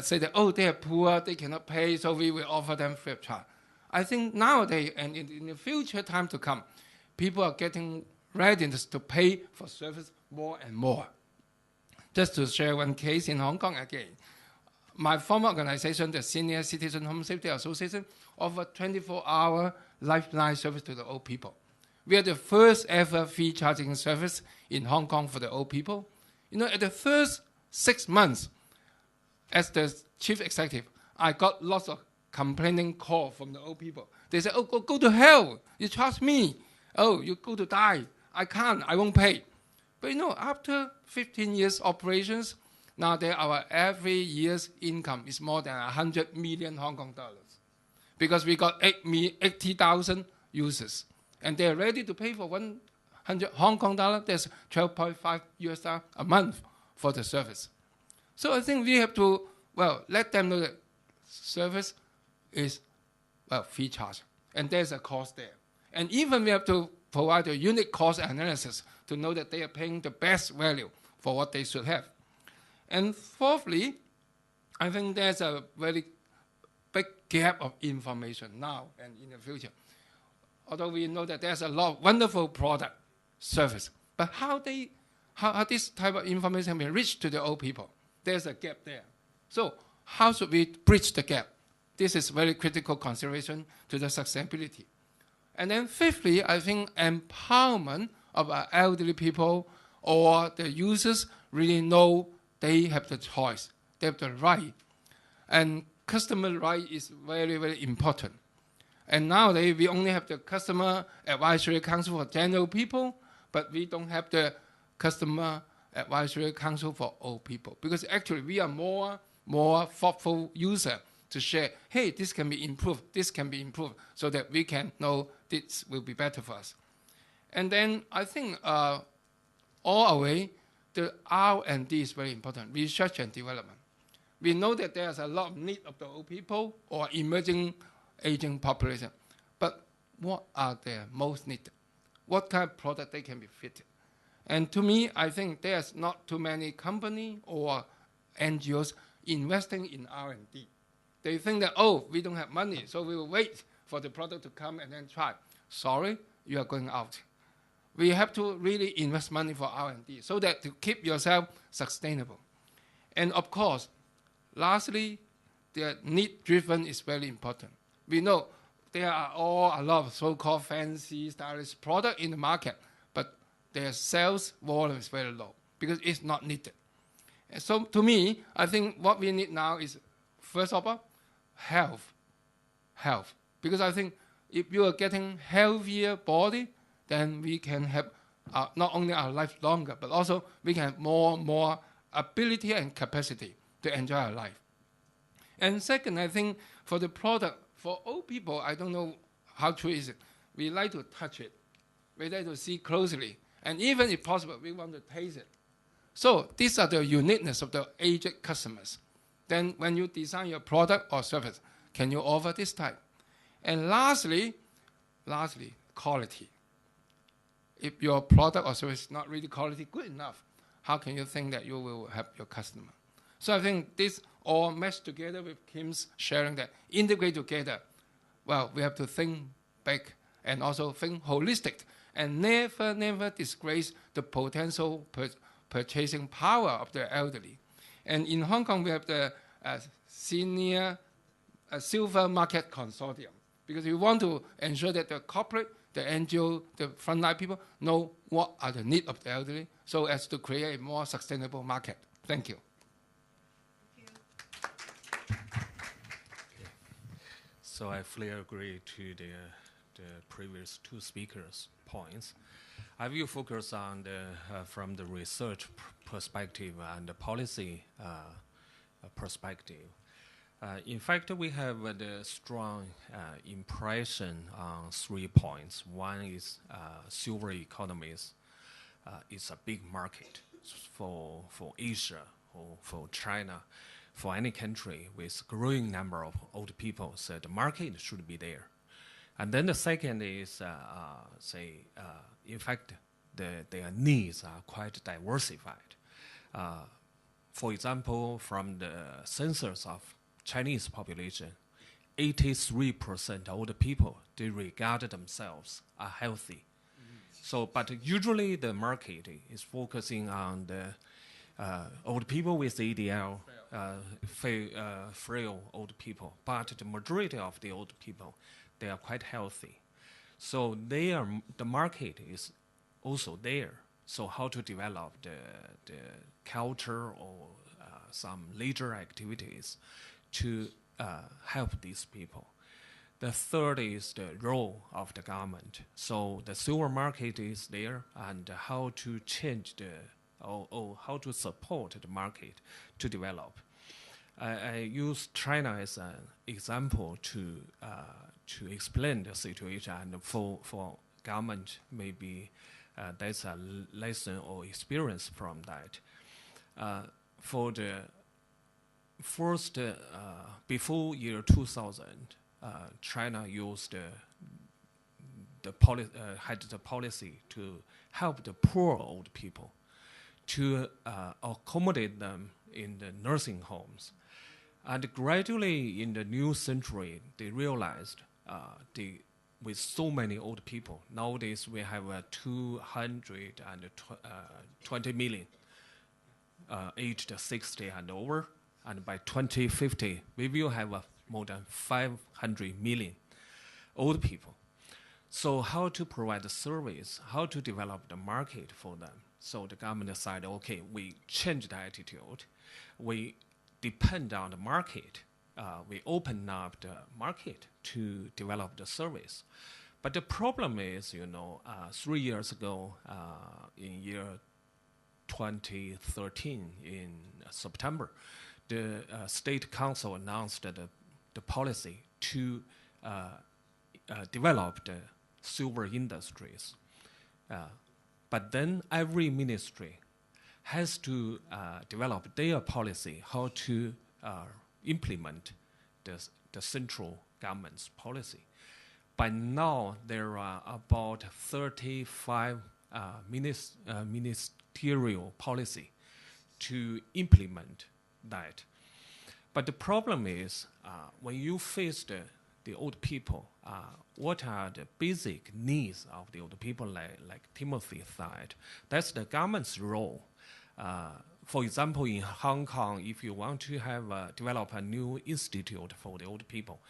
Say that, oh, they are poor, they cannot pay, so we will offer them free of charge. I think nowadays, and in the future time to come, people are getting readiness to pay for service more and more. Just to share one case in Hong Kong again. My former organization, the Senior Citizen Home Safety Association, offered 24-hour lifeline service to the old people. We are the first ever fee charging service in Hong Kong for the old people. You know, at the first 6 months, as the chief executive, I got lots of complaining calls from the old people. They said, oh, go to hell. You charge me. Oh, you go to die. I can't. I won't pay. But you know, after 15 years operations, now our every year's income is more than 100 million Hong Kong dollars. Because we got 80,000 users. And they're ready to pay for 100 Hong Kong dollar. That's 12.5 US dollar a month for the service. So I think we have to, let them know that service is, fee charge. And there's a cost there. And even we have to provide a unit cost analysis to know that they are paying the best value for what they should have. And fourthly, I think there's a very big gap of information now and in the future. Although we know that there's a lot of wonderful product, service, but how this type of information can be reached to the old people? There's a gap there. So how should we bridge the gap? This is very critical consideration to the sustainability. And then fifthly, I think empowerment of our elderly people or the users really know they have the choice, they have the right. And customer right is very, very important. And nowadays, we only have the Customer Advisory Council for general people, but we don't have the Customer Advisory Council for old people. Because actually, we are more thoughtful user to share, hey, this can be improved, so that we can know this will be better for us. And then I think all our way, the R&D is very important, research and development. We know that there's a lot of need of the old people or emerging aging population. But what are their most needed? What kind of product they can be fitted? And to me, I think there's not too many companies or NGOs investing in R&D. They think that, oh, we don't have money, so we will wait for the product to come and then try. Sorry, you are going out. We have to really invest money for R&D so that to keep yourself sustainable. And of course, lastly, the need-driven is very important. We know there are a lot of so-called fancy, stylish product in the market, but their sales volume is very low because it's not needed. And so to me, I think what we need now is, first of all, health. Because I think if you are getting healthier body, then we can have not only our life longer, but also we can have more ability and capacity to enjoy our life. And second, I think for the product, for old people, I don't know how true is it. We like to touch it. We like to see closely. And even if possible, we want to taste it. So these are the uniqueness of the aged customers. Then when you design your product or service, can you offer this type? And lastly, quality. If your product or service is not really quality good enough, how can you think that you will help your customer? So I think this all meshed together with Kim's sharing that integrate together. Well, we have to think big and also think holistic and never disgrace the potential purchasing power of the elderly. And in Hong Kong, we have the senior silver market consortium because we want to ensure that the corporate, the NGO, the frontline people know what are the needs of the elderly so as to create a more sustainable market. Thank you. So I fully agree to the previous two speakers' points. I will focus on from the research perspective and the policy perspective. In fact, we have a strong impression on 3 points. One is silver economies. It's a big market for Asia or for China, for any country with growing number of old people. So the market should be there. And then the second is, in fact, their needs are quite diversified. For example, from the census of Chinese population, 83% of the people, they regard themselves as healthy. So, but usually the market is focusing on the old people with ADL, frail old people. But the majority of the old people, they are quite healthy. So the market is also there. So how to develop the culture or some leisure activities to help these people. The third is the role of the government. So the silver market is there, and how to change or how to support the market to develop. I use China as an example to explain the situation, and for government maybe there's a lesson or experience from that. For the first, before year 2000, China used had the policy to help the poor old people, to accommodate them in the nursing homes. And gradually in the new century, they realized with so many old people, nowadays we have 220 million aged 60 and over, and by 2050 we will have more than 500 million old people. So how to provide the service, how to develop the market for them? So the government decided, okay, we change the attitude. We depend on the market. We open up the market to develop the service. But the problem is, 3 years ago, in year 2013, in September, the State Council announced the policy to develop the silver industries. But then every ministry has to develop their policy, how to implement the central government's policy. By now, there are about 35 ministerial policy to implement that. But the problem is, when you face the old people, what are the basic needs of the old people, like Timothy said? That's the government's role. For example, in Hong Kong, if you want to develop a new institute for the old people,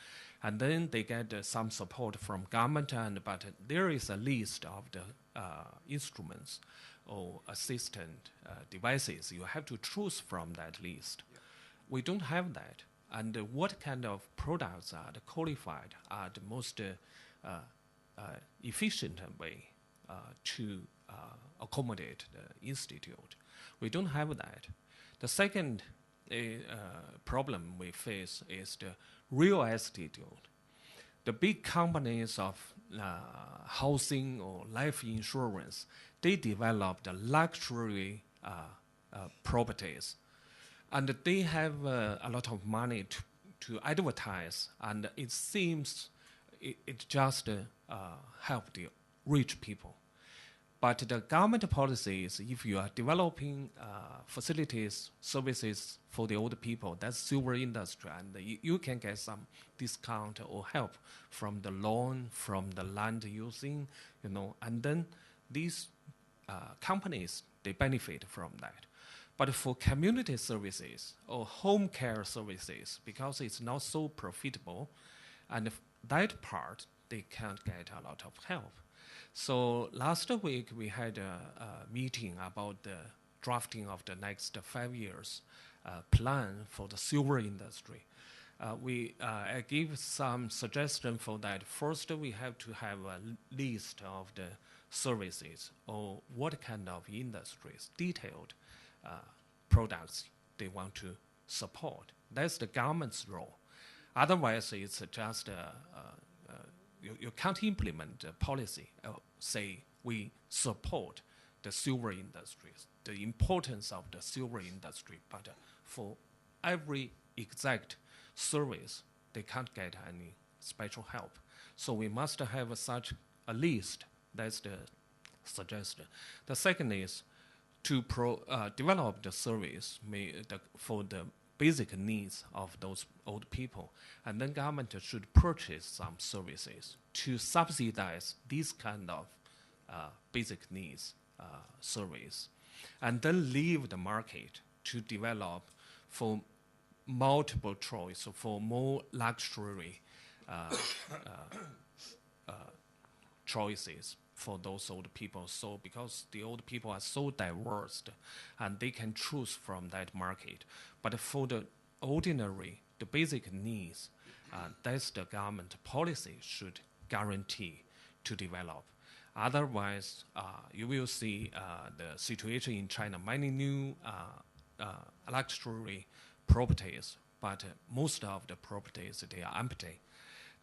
and then they get some support from government, but there is a list of the instruments or assistant devices. You have to choose from that list. Yeah. We don't have that. And what kind of products are qualified are the most efficient way to accommodate the institute? We don't have that. The second problem we face is the real estate. The big companies of housing or life insurance, they develop the luxury properties. And they have a lot of money to advertise, and it seems it just help the rich people. But the government policy is, if you are developing facilities, services for the old people, that's silver industry, and you can get some discount or help from the loan, from the land using, and then these companies, they benefit from that. But for community services or home care services, because it's not so profitable, and that part, they can't get a lot of help. So last week, we had a meeting about the drafting of the next 5 years plan for the silver industry. I gave some suggestion for that. First, we have to have a list of the services or what kind of industries, detailed products they want to support. That's the government's role. Otherwise, it's just you can't implement the policy. Say we support the silver industries, the importance of the silver industry, but for every exact service, they can't get any special help. So we must have such a list. That's the suggestion. The second is to develop the service for the basic needs of those old people. And then government should purchase some services to subsidize these kind of basic needs service. And then leave the market to develop for multiple choice, for more luxury choices for those old people. So because the old people are so diverse and they can choose from that market. But for the ordinary, the basic needs, that's the government policy should guarantee to develop. Otherwise, you will see the situation in China, many new luxury properties, but most of the properties, they are empty.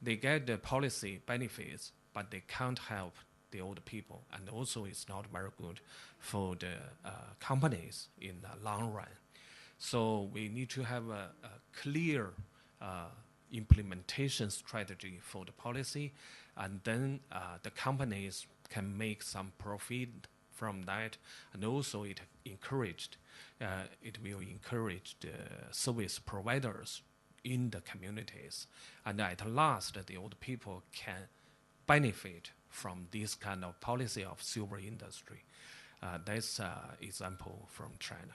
They get the policy benefits, but they can't help the old people. And also it's not very good for the companies in the long run. So we need to have a clear implementation strategy for the policy, and then the companies can make some profit from that, and also it will encourage the service providers in the communities, and at last the old people can benefit from this kind of policy of silver industry. That's an example from China.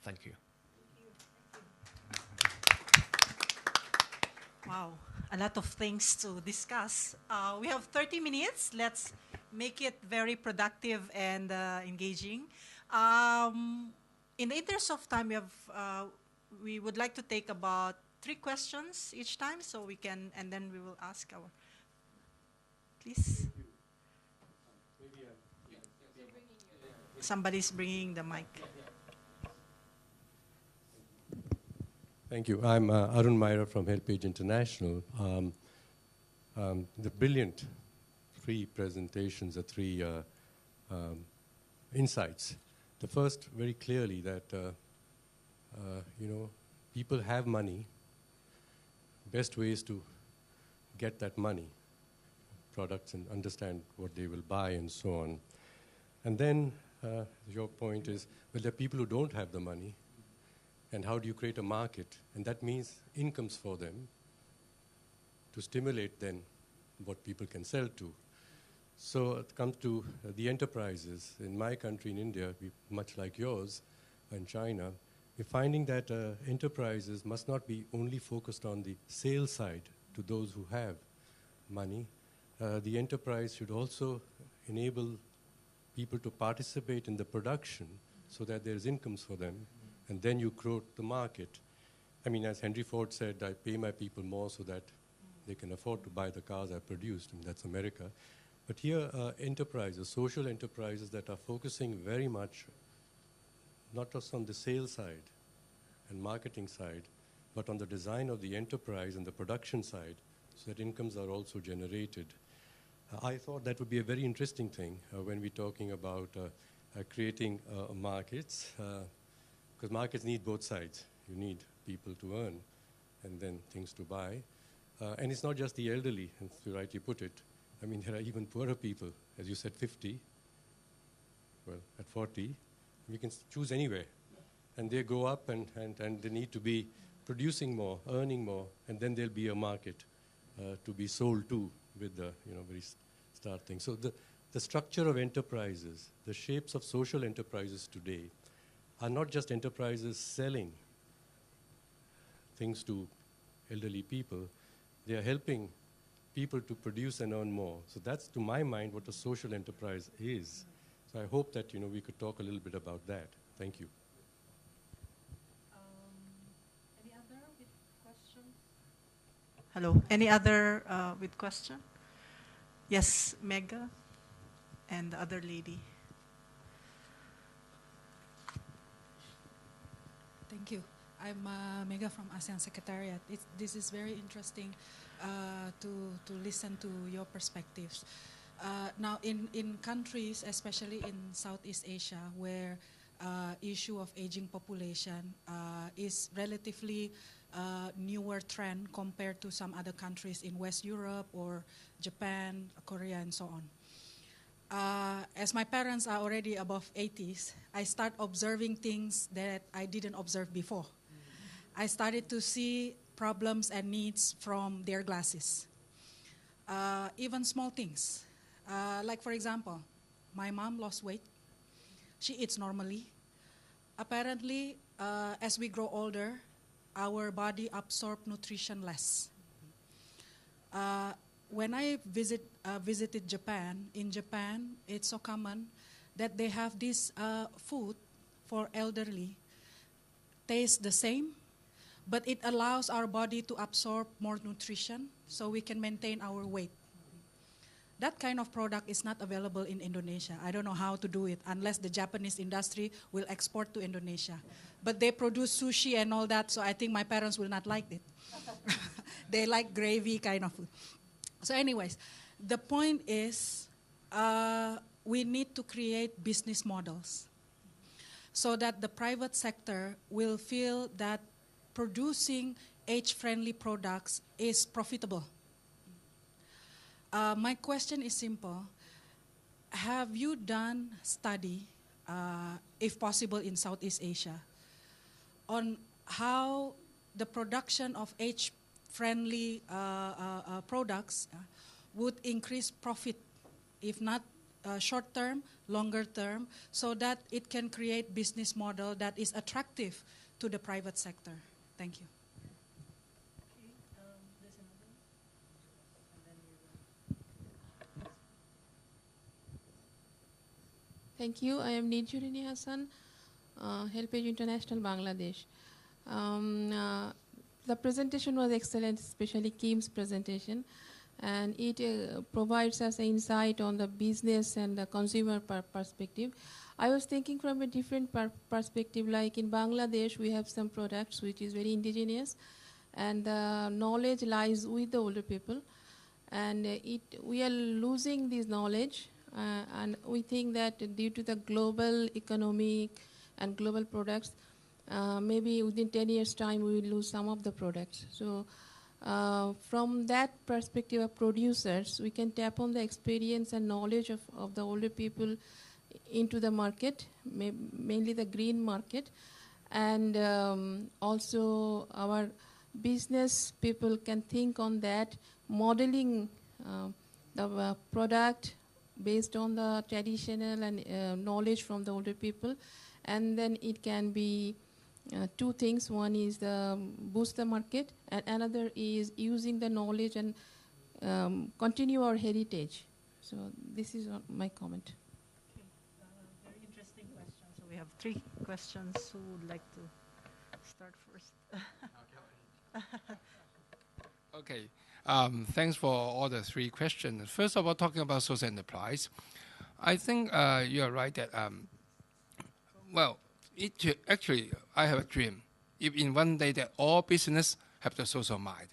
Thank you. Wow, a lot of things to discuss. We have 30 minutes. Let's make it very productive and engaging. In the interest of time, we would like to take about 3 questions each time, so we can, and then we will ask our. Please. Somebody's bringing the mic. Thank you. I'm Arun Myra from HelpAge International. The brilliant 3 presentations, the 3 insights. The first, very clearly, that people have money. Best ways to get that money, products, and understand what they will buy and so on. And then your point is, well, there are people who don't have the money, and how do you create a market? And that means incomes for them to stimulate then what people can sell to. So it comes to the enterprises. In my country, in India, much like yours, in China, we're finding that enterprises must not be only focused on the sales side to those who have money. The enterprise should also enable people to participate in the production so that there's incomes for them, and then you grow the market. I mean, as Henry Ford said, I pay my people more so that they can afford to buy the cars I produced, and that's America. But here are enterprises, social enterprises that are focusing very much not just on the sales side and marketing side, but on the design of the enterprise and the production side, so that incomes are also generated. I thought that would be a very interesting thing when we're talking about creating markets, because markets need both sides. You need people to earn and then things to buy. And it's not just the elderly, as you rightly put it. I mean, there are even poorer people, as you said, 50. Well, at 40, we can choose anywhere. And they go up and they need to be producing more, earning more, and then there'll be a market to be sold to with the very start thing. So the structure of enterprises, the shapes of social enterprises today are not just enterprises selling things to elderly people. They are helping people to produce and earn more. So that's, to my mind, what a social enterprise is. So I hope that we could talk a little bit about that. Thank you. Any other with questions? Hello. Any other with question? Yes, Mega and the other lady. Thank you. I'm Mega from ASEAN Secretariat. This is very interesting to listen to your perspectives. Now, in countries, especially in Southeast Asia, where issue of aging population is relatively newer trend compared to some other countries in West Europe or Japan, Korea, and so on. As my parents are already above 80s, I start observing things that I didn't observe before. I started to see problems and needs from their glasses. Even small things. Like for example, my mom lost weight. She eats normally. Apparently, as we grow older, our body absorbs nutrition less. When I visited Japan, in Japan, it's so common that they have this food for elderly, tastes the same, but it allows our body to absorb more nutrition so we can maintain our weight. That kind of product is not available in Indonesia. I don't know how to do it unless the Japanese industry will export to Indonesia. But they produce sushi and all that, so I think my parents will not like it. They like gravy kind of food. So anyways, the point is we need to create business models so that the private sector will feel that producing age-friendly products is profitable. My question is simple. Have you done study, if possible in Southeast Asia, on how the production of age-friendly products would increase profit, if not short-term, longer-term, so that it can create business model that is attractive to the private sector? Thank you. Thank you. I am Nijhurini Hassan, HelpAge International, Bangladesh. The presentation was excellent, especially Kim's presentation, and it provides us an insight on the business and the consumer perspective. I was thinking from a different perspective, like in Bangladesh, we have some products which is very indigenous, and the knowledge lies with the older people, and we are losing this knowledge. And we think that due to the global economy and global products, maybe within 10 years' time, we will lose some of the products. So from that perspective of producers, we can tap on the experience and knowledge of the older people into the market, mainly the green market. And also our business people can think on that, modeling the product based on the traditional and knowledge from the older people. And then it can be two things. One is boost the market, and another is using the knowledge and continue our heritage. So this is my comment. Okay. Very interesting question. So we have 3 questions. Who would like to start first? Okay. Thanks for all the 3 questions. First of all, talking about social enterprise, I think you are right that, actually, I have a dream. If in one day that all business have the social mind,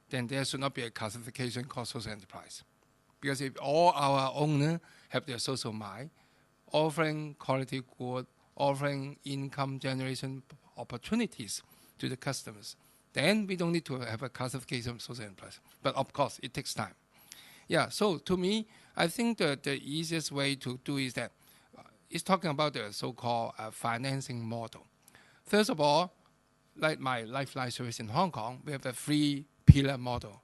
then there should not be a classification called social enterprise. Because if all our owners have their social mind, offering quality good, offering income generation opportunities to the customers, then we don't need to have a classification of social enterprise. But of course, it takes time. Yeah, so to me, I think the easiest way to do is that it's talking about the so-called financing model. First of all, like my Lifeline service in Hong Kong, we have a 3-pillar model.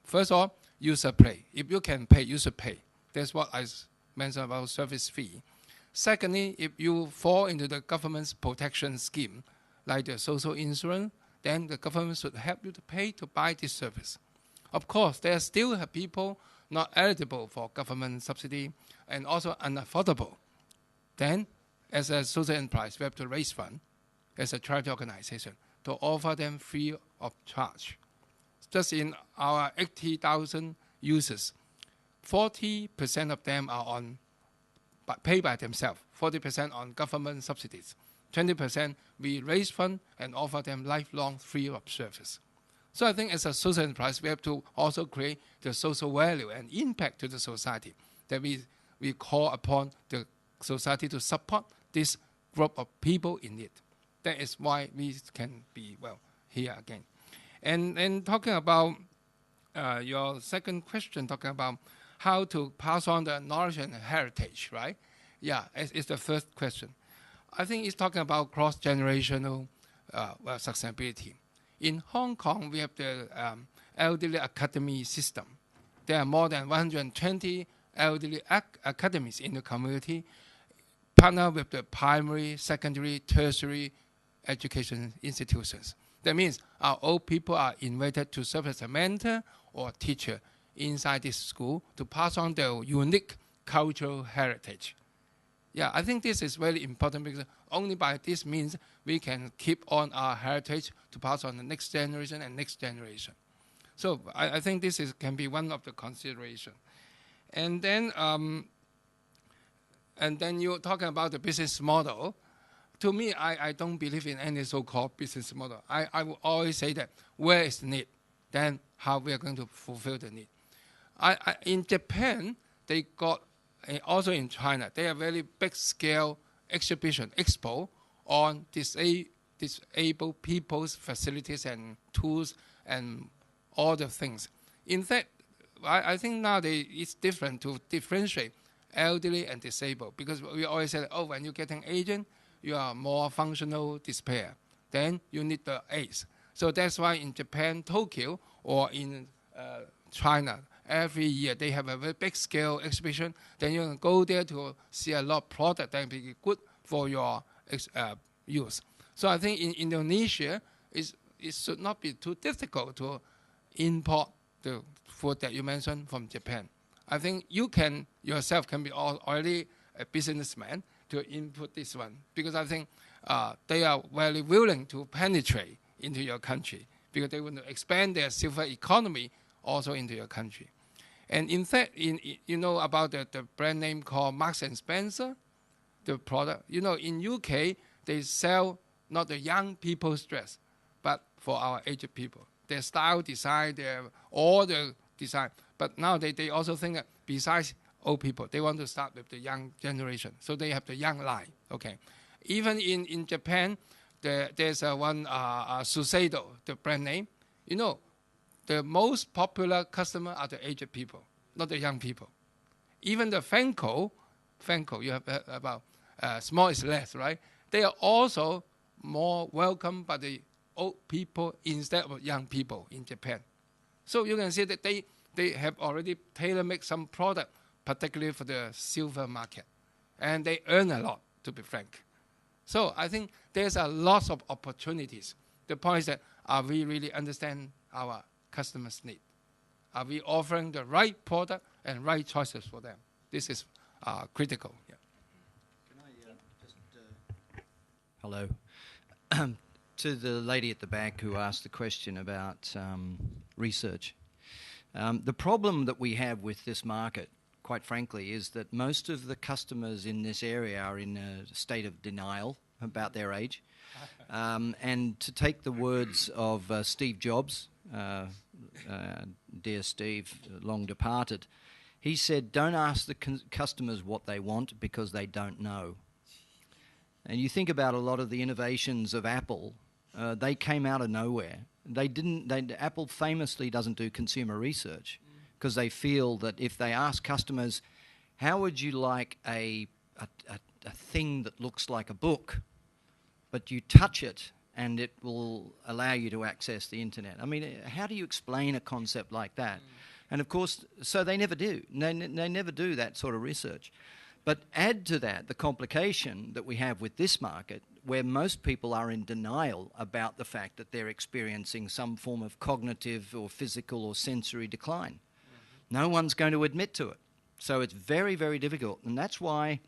First of all, user pay. If you can pay, you should pay. That's what I mentioned about service fee. Secondly, if you fall into the government's protection scheme, like the social insurance, then the government should help you to pay to buy this service. Of course, there still have people not eligible for government subsidy and also unaffordable. Then, as a social enterprise, we have to raise funds as a charity organization to offer them free of charge. Just in our 80,000 users, 40% of them are paid by themselves, 40% on government subsidies. 20% we raise funds and offer them lifelong free of service. So I think as a social enterprise, we have to also create the social value and impact to the society that we call upon the society to support this group of people in need. That is why we can be, here again. And talking about your second question, talking about how to pass on the knowledge and heritage, right? Yeah, it's the first question. I think it's talking about cross-generational sustainability. In Hong Kong, we have the elderly academy system. There are more than 120 elderly academies in the community, partner with the primary, secondary, tertiary education institutions. That means our old people are invited to serve as a mentor or teacher inside this school to pass on their unique cultural heritage. Yeah, I think this is very important because only by this means we can keep on our heritage to pass on the next generation and next generation. So I think this can be one of the considerations. And then you're talking about the business model. To me, I don't believe in any so-called business model. I will always say that where is the need, then how we are going to fulfill the need. In Japan, they got, also in China, they have very big-scale exhibition, expo, on disabled people's facilities and tools and all the things. In fact, I think nowadays it's different to differentiate elderly and disabled, because we always say, oh, when you're getting aging, you are more functional despair. Then you need the aids. So that's why in Japan, Tokyo, or in China, every year they have a very big scale exhibition. Then you can go there to see a lot of product that will be good for your use. So I think in Indonesia, it should not be too difficult to import the food that you mentioned from Japan. I think you can yourself can be already a businessman to input this one, because I think they are very willing to penetrate into your country because they want to expand their silver economy also into your country. And in fact, you know about the brand name called Marks and Spencer, the product. You know, in UK, they sell not the young people's dress, but for our aged people. Their style, design, all the design. But now they also think that besides old people, they want to start with the young generation. So they have the young line. Okay. Even in Japan, there's one Shiseido, the brand name. You know, the most popular customer are the aged people, not the young people. Even the Fenco, you have heard about small is less, right? They are also more welcome by the old people instead of young people in Japan. So you can see that they have already tailor-made some product, particularly for the silver market. And they earn a lot, to be frank. So I think there's a lot of opportunities. The point is that are we really understand our customers' need? Are we offering the right product and right choices for them? This is critical. Yeah. Can I just... Hello. To the lady at the back who asked the question about research. The problem that we have with this market, quite frankly, is that most of the customers in this area are in a state of denial about their age. And to take the words of Steve Jobs, dear Steve, long departed, he said, don't ask the customers what they want because they don't know. And you think about a lot of the innovations of Apple, they came out of nowhere. Apple famously doesn't do consumer research because they feel that if they ask customers, how would you like a thing that looks like a book, but you touch it and it will allow you to access the internet? I mean, how do you explain a concept like that? And of course, so they never do. They never do that sort of research. But add to that the complication that we have with this market, where most people are in denial about the fact that they're experiencing some form of cognitive or physical or sensory decline. No one's going to admit to it. So it's very, very difficult. And that's why,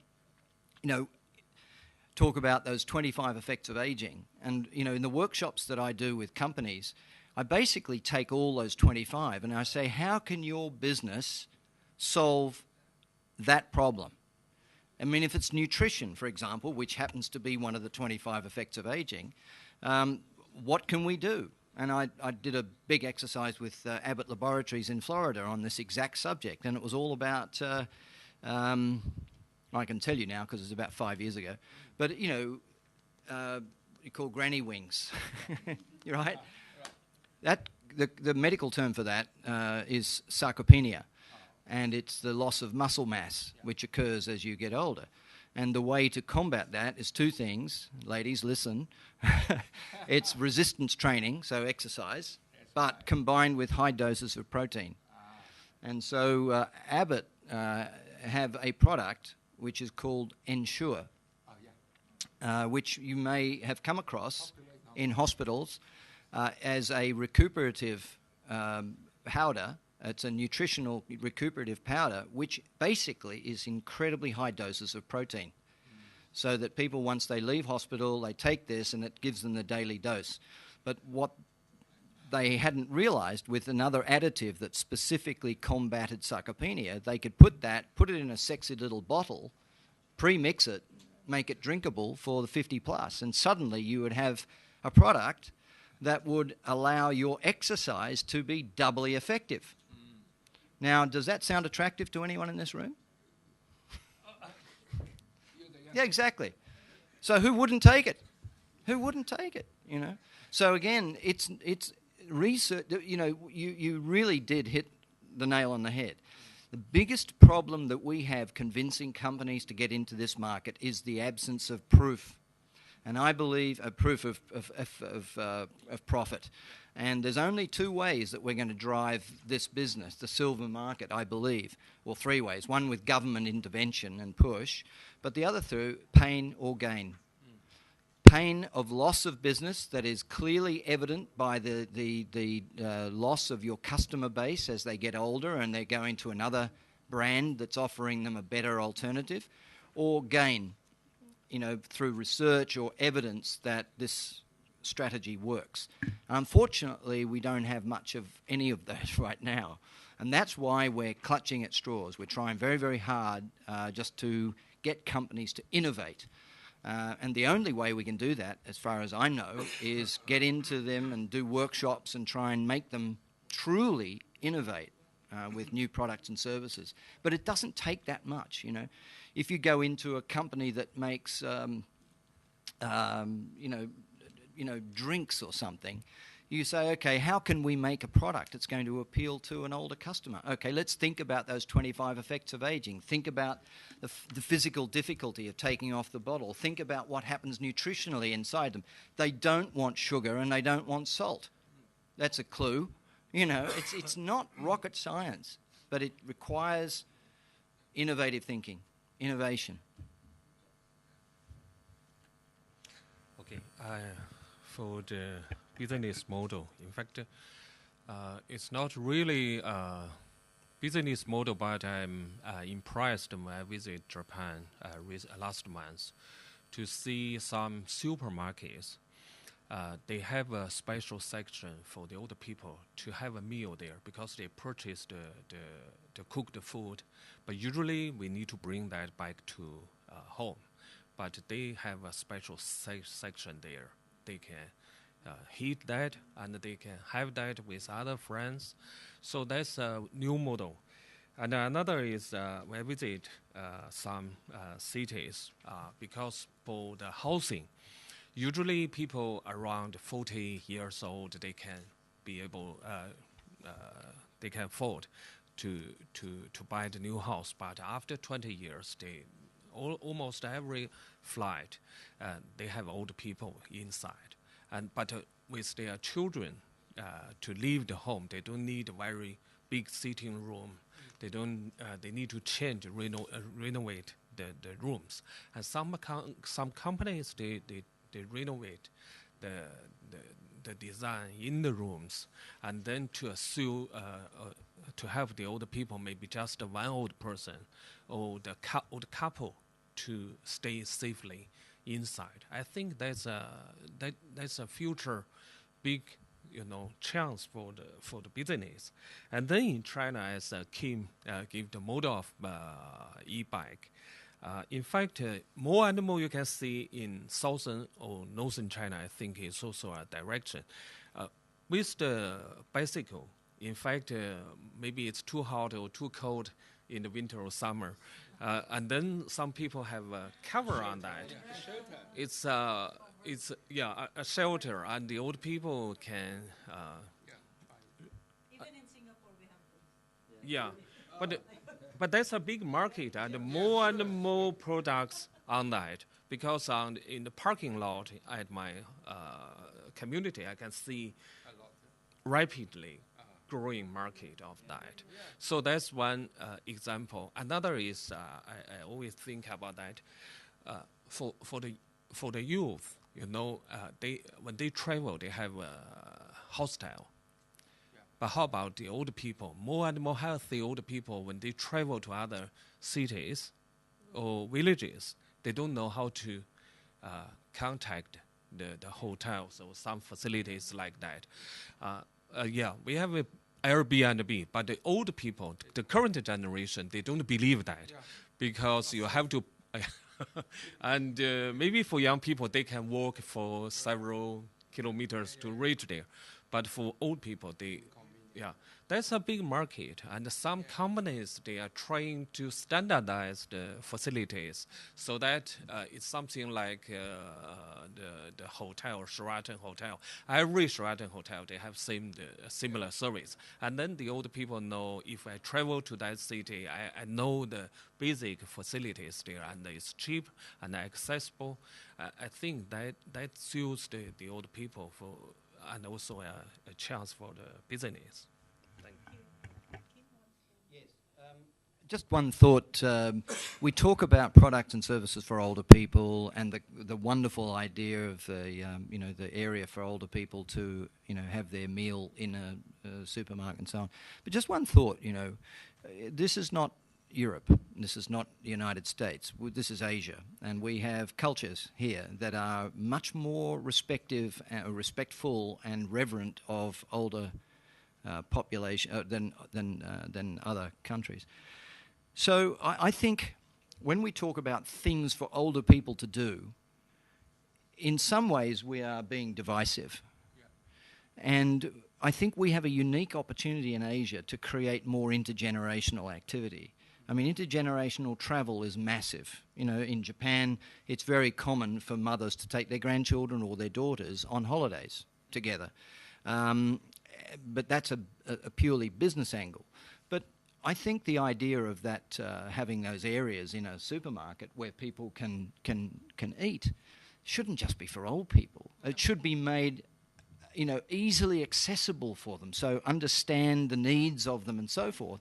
talk about those 25 effects of aging. And, in the workshops that I do with companies, I basically take all those 25 and I say, how can your business solve that problem? I mean, if it's nutrition, for example, which happens to be one of the 25 effects of aging, what can we do? And I did a big exercise with Abbott Laboratories in Florida on this exact subject, and it was all about, I can tell you now because it's about 5 years ago, but, you call granny wings, right? The medical term for that is sarcopenia, and it's the loss of muscle mass which occurs as you get older. And the way to combat that is two things. Ladies, listen. It's resistance training, so exercise, but combined with high doses of protein. And so Abbott have a product which is called Ensure, which you may have come across in hospitals as a recuperative powder. It's a nutritional recuperative powder, which basically is incredibly high doses of protein. So that people, once they leave hospital, they take this and it gives them the daily dose. But what they hadn't realized, with another additive that specifically combated sarcopenia, they could put it in a sexy little bottle, pre-mix it, make it drinkable for the 50 plus, and suddenly you would have a product that would allow your exercise to be doubly effective. Now, does that sound attractive to anyone in this room? Yeah, exactly. So who wouldn't take it? Who wouldn't take it, you know? So again, it's research, you know, you really did hit the nail on the head. The biggest problem that we have convincing companies to get into this market is the absence of proof. And I believe a proof of profit. And there's only two ways that we're going to drive this business, the silver market, I believe. Well, three ways. One with government intervention and push, but the other through pain or gain. Pain of loss of business that is clearly evident by the loss of your customer base as they get older and they're going to another brand that's offering them a better alternative, or gain, you know, through research or evidence that this strategy works. Unfortunately, we don't have much of any of those right now, and that's why we're clutching at straws. We're trying very, very hard just to get companies to innovate. And the only way we can do that, as far as I know, is get into them and do workshops and try and make them truly innovate with new products and services. But it doesn't take that much, you know. If you go into a company that makes, drinks or something, you say, okay, how can we make a product that's going to appeal to an older customer? Okay, let's think about those 25 effects of aging. Think about the physical difficulty of taking off the bottle. Think about what happens nutritionally inside them. They don't want sugar and they don't want salt. That's a clue. You know, it's not rocket science, but it requires innovative thinking, innovation. Okay, for the business model, in fact, it's not really a business model, but I'm impressed when I visit Japan last month to see some supermarkets. They have a special section for the older people to have a meal there because they purchase the cooked food. But usually we need to bring that back to home. But they have a special section there. They can heat that and they can have that with other friends. So that's a new model. And another is when I visit some cities because for the housing, usually people around 40 years old, they can be able, they can afford to buy the new house. But after 20 years, almost every flat, they have old people inside. But with their children to leave the home, they don't need a very big sitting room. They don't. They need to change, renovate the rooms. And some companies they renovate the design in the rooms, and then to have the older people, maybe just one old person or the old couple, to stay safely inside. I think that's a future big chance for the business. And then in China, as Kim gave the model of e-bike. In fact, more and more you can see in southern or northern China, I think it's also a direction. With the bicycle, in fact, maybe it's too hot or too cold in the winter or summer. And then some people have a cover on that. It's a shelter, and the old people can Yeah, but that's a big market and more products on that, because in the parking lot at my community, I can see rapidly growing market of that. So that's one example. Another is I always think about that for the youth. When they travel, they have a hostel. But how about the older people? More and more healthy older people, when they travel to other cities or villages, they don't know how to contact the hotels or some facilities like that. We have a Airbnb, but the older people, the current generation, they don't believe that, because you have to. And maybe for young people, they can walk for several kilometers to reach there. But for old people, that's a big market. And some companies, they are trying to standardize the facilities so that it's something like the hotel, Sheraton Hotel. Every Sheraton Hotel, they have similar service. And then the older people know, if I travel to that city, I know the basic facilities there, and it's cheap and accessible. I think that suits the older people and also a chance for the business. Thank you. Yes. Just one thought. We talk about products and services for older people, and the wonderful idea of the area for older people to have their meal in a supermarket and so on. But just one thought. This is not Europe. This is not the United States. This is Asia, and we have cultures here that are much more respectful and reverent of older population than other countries. So I think when we talk about things for older people to do, in some ways we are being divisive. And I think we have a unique opportunity in Asia to create more intergenerational activity. I mean, intergenerational travel is massive. In Japan, it's very common for mothers to take their grandchildren or their daughters on holidays together. But that's a purely business angle. But I think the idea of that, having those areas in a supermarket where people can eat, shouldn't just be for old people. It should be made easily accessible for them, so understand the needs of them and so forth.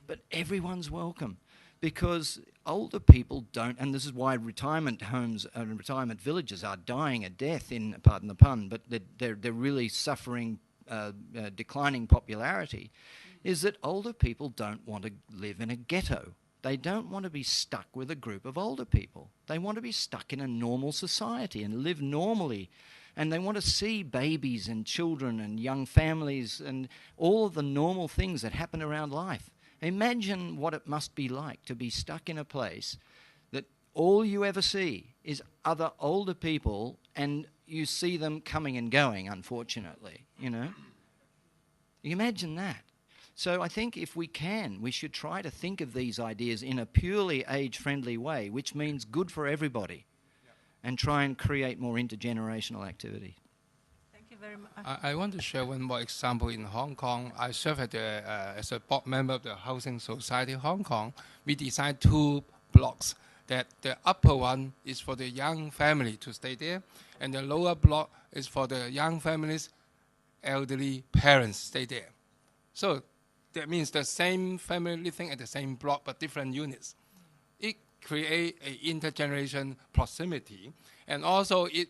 But everyone's welcome, because older people don't, and this is why retirement homes and retirement villages are dying a death, pardon the pun, but they're really suffering declining popularity, is that older people don't want to live in a ghetto. They don't want to be stuck with a group of older people. They want to be stuck in a normal society and live normally. And they want to see babies and children and young families and all of the normal things that happen around life. Imagine what it must be like to be stuck in a place that all you ever see is other older people, and you see them coming and going, unfortunately, You imagine that. So I think if we can, we should try to think of these ideas in a purely age-friendly way, which means good for everybody, and try and create more intergenerational activity. Thank you very much. I want to share one more example. In Hong Kong, I serve as a board member of the Housing Society of Hong Kong. We designed 2 blocks. That the upper one is for the young family to stay there, and the lower block is for the young families, elderly parents stay there. So that means the same family living at the same block but different units. It creates an intergeneration proximity, and also it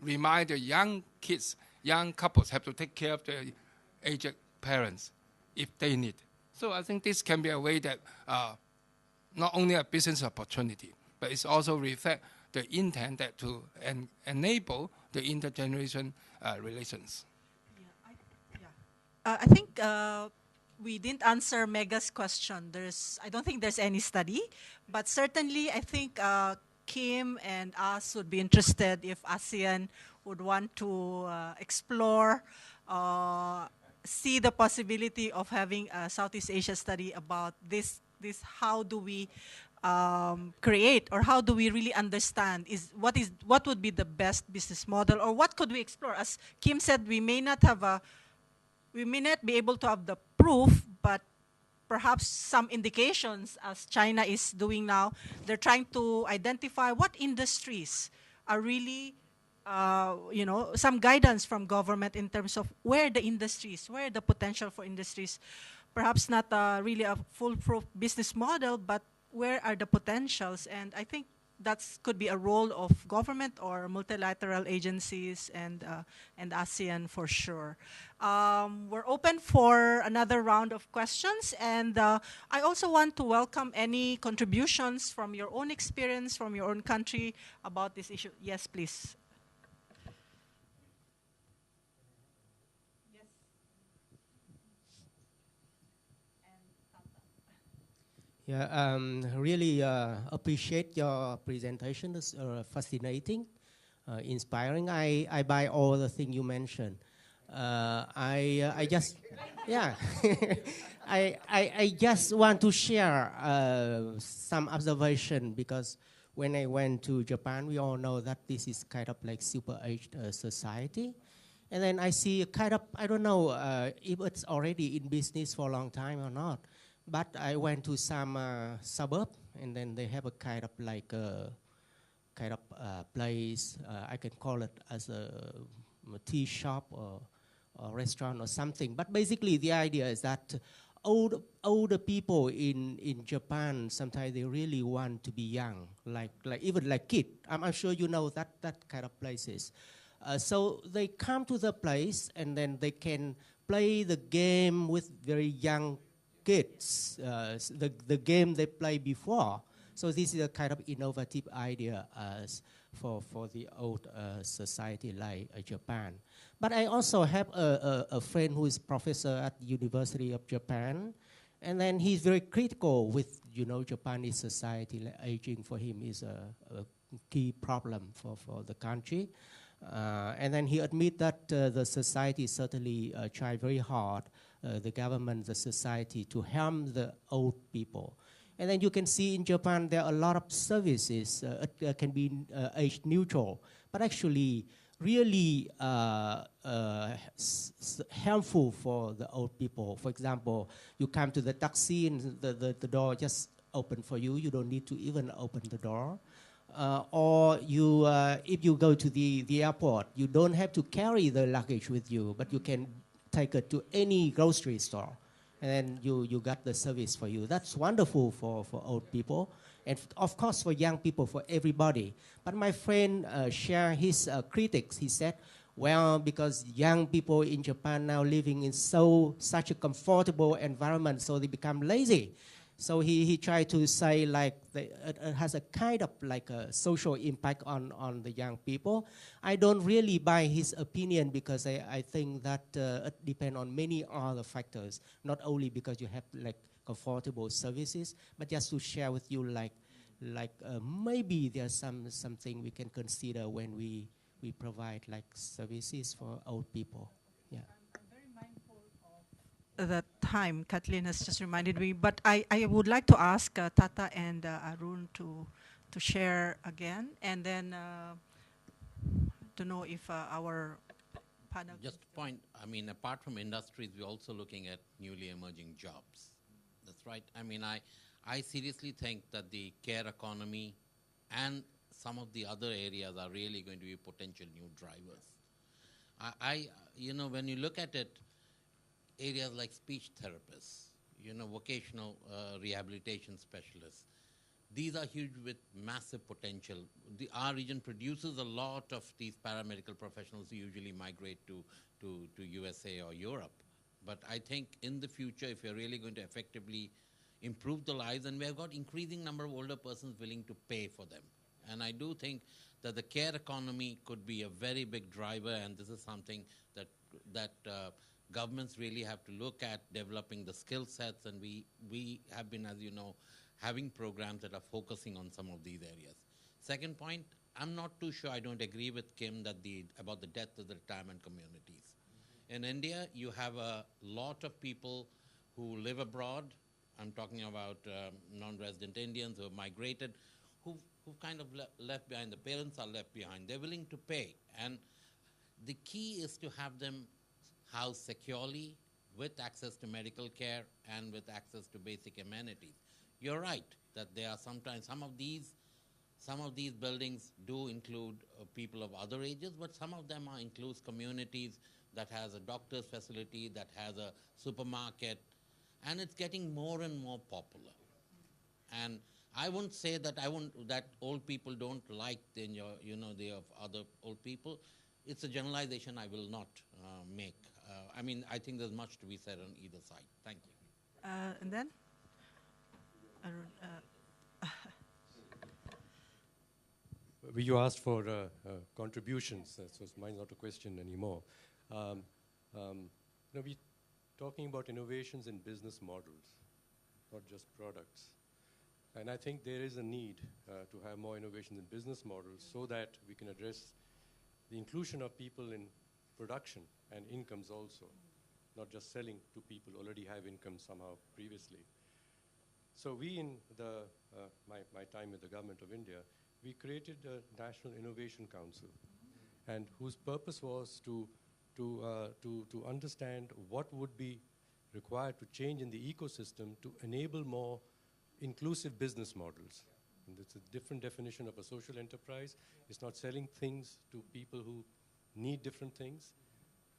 reminds the young kids, young couples have to take care of their aged parents if they need. So I think this can be a way that not only a business opportunity, but it's also reflect the intent that to enable the intergeneration relations. I think we didn't answer Mega's question. I don't think there's any study, but certainly I think Kim and us would be interested if ASEAN would want to explore, see the possibility of having a Southeast Asia study about this how do we create, or how do we really understand what would be the best business model, or what could we explore? As Kim said, we may not be able to have the proof, but perhaps some indications, as China is doing now. They're trying to identify what industries are really, some guidance from government in terms of where the potential for industries, perhaps not really a foolproof business model, but where are the potentials? And I think that could be a role of government or multilateral agencies and ASEAN for sure. We're open for another round of questions, and I also want to welcome any contributions from your own experience, from your own country about this issue. Yes, please. Yeah, really appreciate your presentation. It's fascinating, inspiring. I buy all the things you mentioned. I just, yeah, I just want to share some observation, because when I went to Japan, we all know that this is kind of like super aged society. And then I see a kind of, I don't know if it's already in business for a long time or not. But I went to some suburb, and then they have a kind of like place. I can call it as a tea shop or restaurant or something. But basically, the idea is that older people in Japan, sometimes they really want to be young, like even like kid. I'm sure you know that kind of places. So they come to the place, and then they can play the game with very young kids, the game they played before. So this is a kind of innovative idea for the old society like Japan. But I also have a friend who is professor at the University of Japan, and then he's very critical with, Japanese society. Like aging for him is a key problem for the country. And then he admits that the society certainly try very hard, the government, the society, to harm the old people. And then you can see in Japan there are a lot of services can be age neutral, but actually really harmful for the old people. For example, you come to the taxi and the door just open for you. You don't need to even open the door. Or you, if you go to the airport, you don't have to carry the luggage with you, but you can take it to any grocery store, and then you got the service for you. That's wonderful for old people, and of course for young people, for everybody. But my friend shared his critics. He said, well, because young people in Japan now living in such a comfortable environment, so they become lazy. So he tried to say like it has a kind of like a social impact on the young people. I don't really buy his opinion, because I think that it depends on many other factors, not only because you have like comfortable services, but just to share with you like maybe there's something we can consider when we provide like services for old people. Yeah. The time Kathleen has just reminded me, but I would like to ask Tata and Arun to share again, and then to know if our panel. Just a point, I mean, apart from industries, we're also looking at newly emerging jobs. That's right. I mean, I seriously think that the care economy and some of the other areas are really going to be potential new drivers. When you look at it, areas like speech therapists, vocational rehabilitation specialists, these are huge with massive potential. Our region produces a lot of these paramedical professionals who usually migrate to USA or Europe. But I think in the future, if you're really going to effectively improve the lives, and we've got increasing number of older persons willing to pay for them. And I do think that the care economy could be a very big driver, and this is something that governments really have to look at, developing the skill sets, and we have been, as you know, having programs that are focusing on some of these areas. Second point, I'm not too sure, I don't agree with Kim about the death of the retirement communities. In India, you have a lot of people who live abroad. I'm talking about non-resident Indians who have migrated, who've kind of left behind. The parents are left behind. They're willing to pay. And the key is to have them housed securely, with access to medical care and with access to basic amenities. You're right that there are sometimes some of these buildings do include people of other ages, but some of them includes communities that has a doctor's facility, that has a supermarket, and it's getting more and more popular. And I won't say that that old people don't like the other old people. It's a generalization I will not make. I mean, I think there's much to be said on either side. Thank you. And then? You asked for contributions, so mine's not a question anymore. We're talking about innovations in business models, not just products. And I think there is a need to have more innovations in business models so that we can address the inclusion of people in production and incomes also, not just selling to people who already have income somehow previously. So we in my time with the government of India, we created a National Innovation Council, and whose purpose was to understand what would be required to change in the ecosystem to enable more inclusive business models. And it's a different definition of a social enterprise. It's not selling things to people who need different things,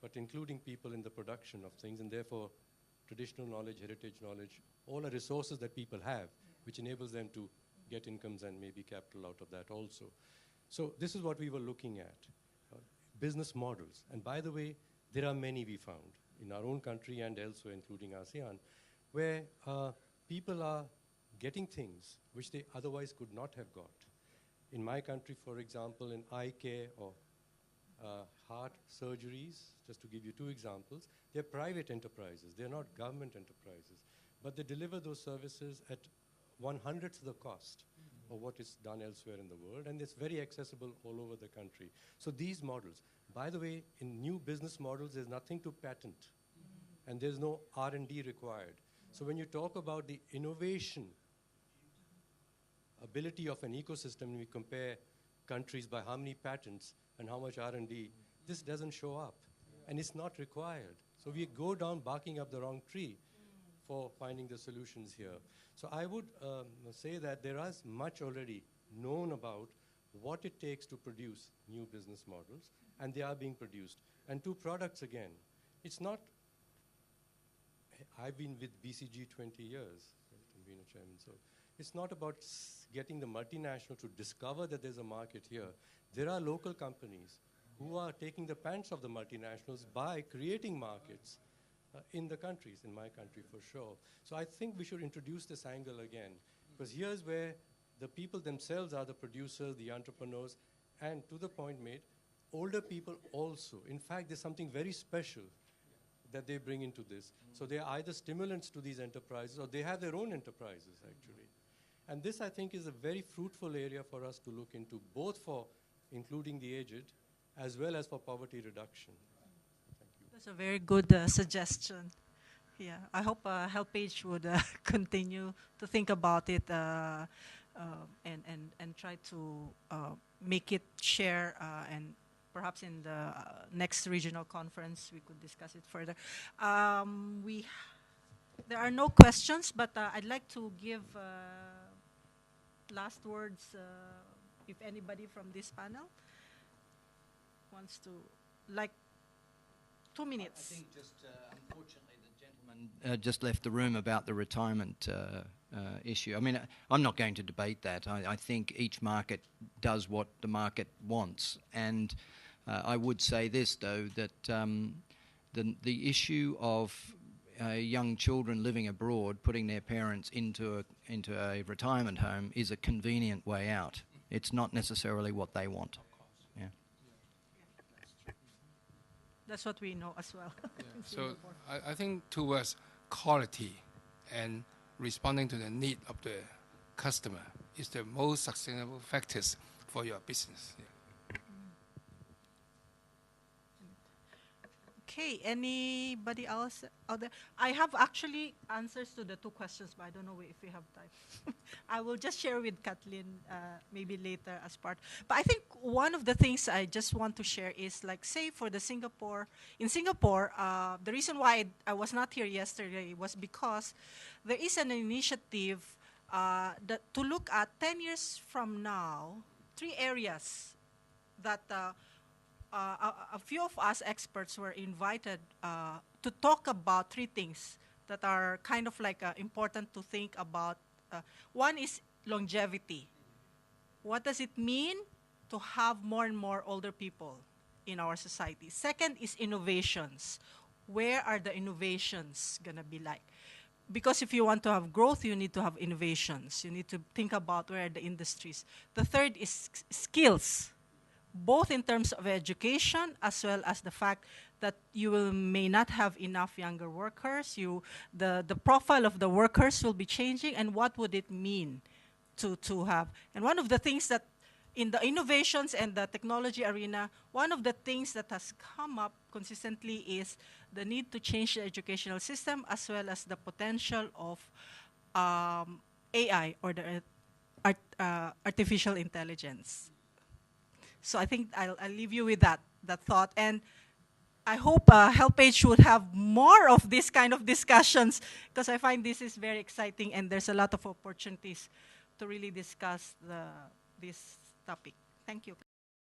but including people in the production of things, and therefore traditional knowledge, heritage knowledge, all the resources that people have, which enables them to get incomes and maybe capital out of that also. So this is what we were looking at, business models. And by the way, there are many we found in our own country and elsewhere, including ASEAN, where people are getting things which they otherwise could not have got. In my country, for example, in eye care or heart surgeries, just to give you two examples, they're private enterprises. They're not government enterprises. But they deliver those services at 1/100th the cost of what is done elsewhere in the world, and it's very accessible all over the country. So these models, by the way, in new business models, there's nothing to patent, and there's no R&D required. So when you talk about the innovation ability of an ecosystem, and we compare countries by how many patents and how much R&D, this doesn't show up, and it's not required. So we go down barking up the wrong tree for finding the solutions here. So I would say that there is much already known about what it takes to produce new business models, and they are being produced. And two products again. It's not, I've been with BCG 20 years, I've been a chairman, so it's not about getting the multinational to discover that there's a market here. There are local companies who are taking the pants of the multinationals by creating markets in the countries, in my country for sure. So I think we should introduce this angle again, because here's where the people themselves are the producers, the entrepreneurs, and to the point made, older people also. In fact, there's something very special that they bring into this. So they're either stimulants to these enterprises or they have their own enterprises actually. And this, I think, is a very fruitful area for us to look into, both for including the aged as well as for poverty reduction. That's a very good suggestion. Yeah, I hope HelpAge would continue to think about it and try to make it share and perhaps in the next regional conference we could discuss it further. There are no questions, but I'd like to give last words if anybody from this panel wants to, like, 2 minutes. I think just, unfortunately, the gentleman just left the room about the retirement issue. I mean, I'm not going to debate that. I think each market does what the market wants. And I would say this, though, that the issue of young children living abroad, putting their parents into a retirement home is a convenient way out. It's not necessarily what they want. Yeah. That's what we know as well. Yeah. So I think towards quality and responding to the need of the customer is the most sustainable factors for your business. Yeah. Okay, anybody else out there? I have actually answers to the two questions, but I don't know if we have time. I will just share with Kathleen maybe later as part. But I think one of the things I just want to share is like, say for the Singapore, in Singapore, the reason why I was not here yesterday was because there is an initiative that to look at 10 years from now, 3 areas that a few of us experts were invited to talk about 3 things that are kind of like important to think about. One is longevity. What does it mean to have more and more older people in our society? Second is innovations. Where are the innovations going to be like? Because if you want to have growth, you need to have innovations. You need to think about where are the industries. The third is skills, both in terms of education as well as the fact that may not have enough younger workers. The profile of the workers will be changing, and what would it mean to have? And one of the things that in the innovations and the technology arena, one of the things that has come up consistently is the need to change the educational system as well as the potential of AI or the artificial intelligence. So I think I'll leave you with that thought. And I hope HelpAge would have more of this kind of discussions, because I find this is very exciting and there's a lot of opportunities to really discuss this topic. Thank you.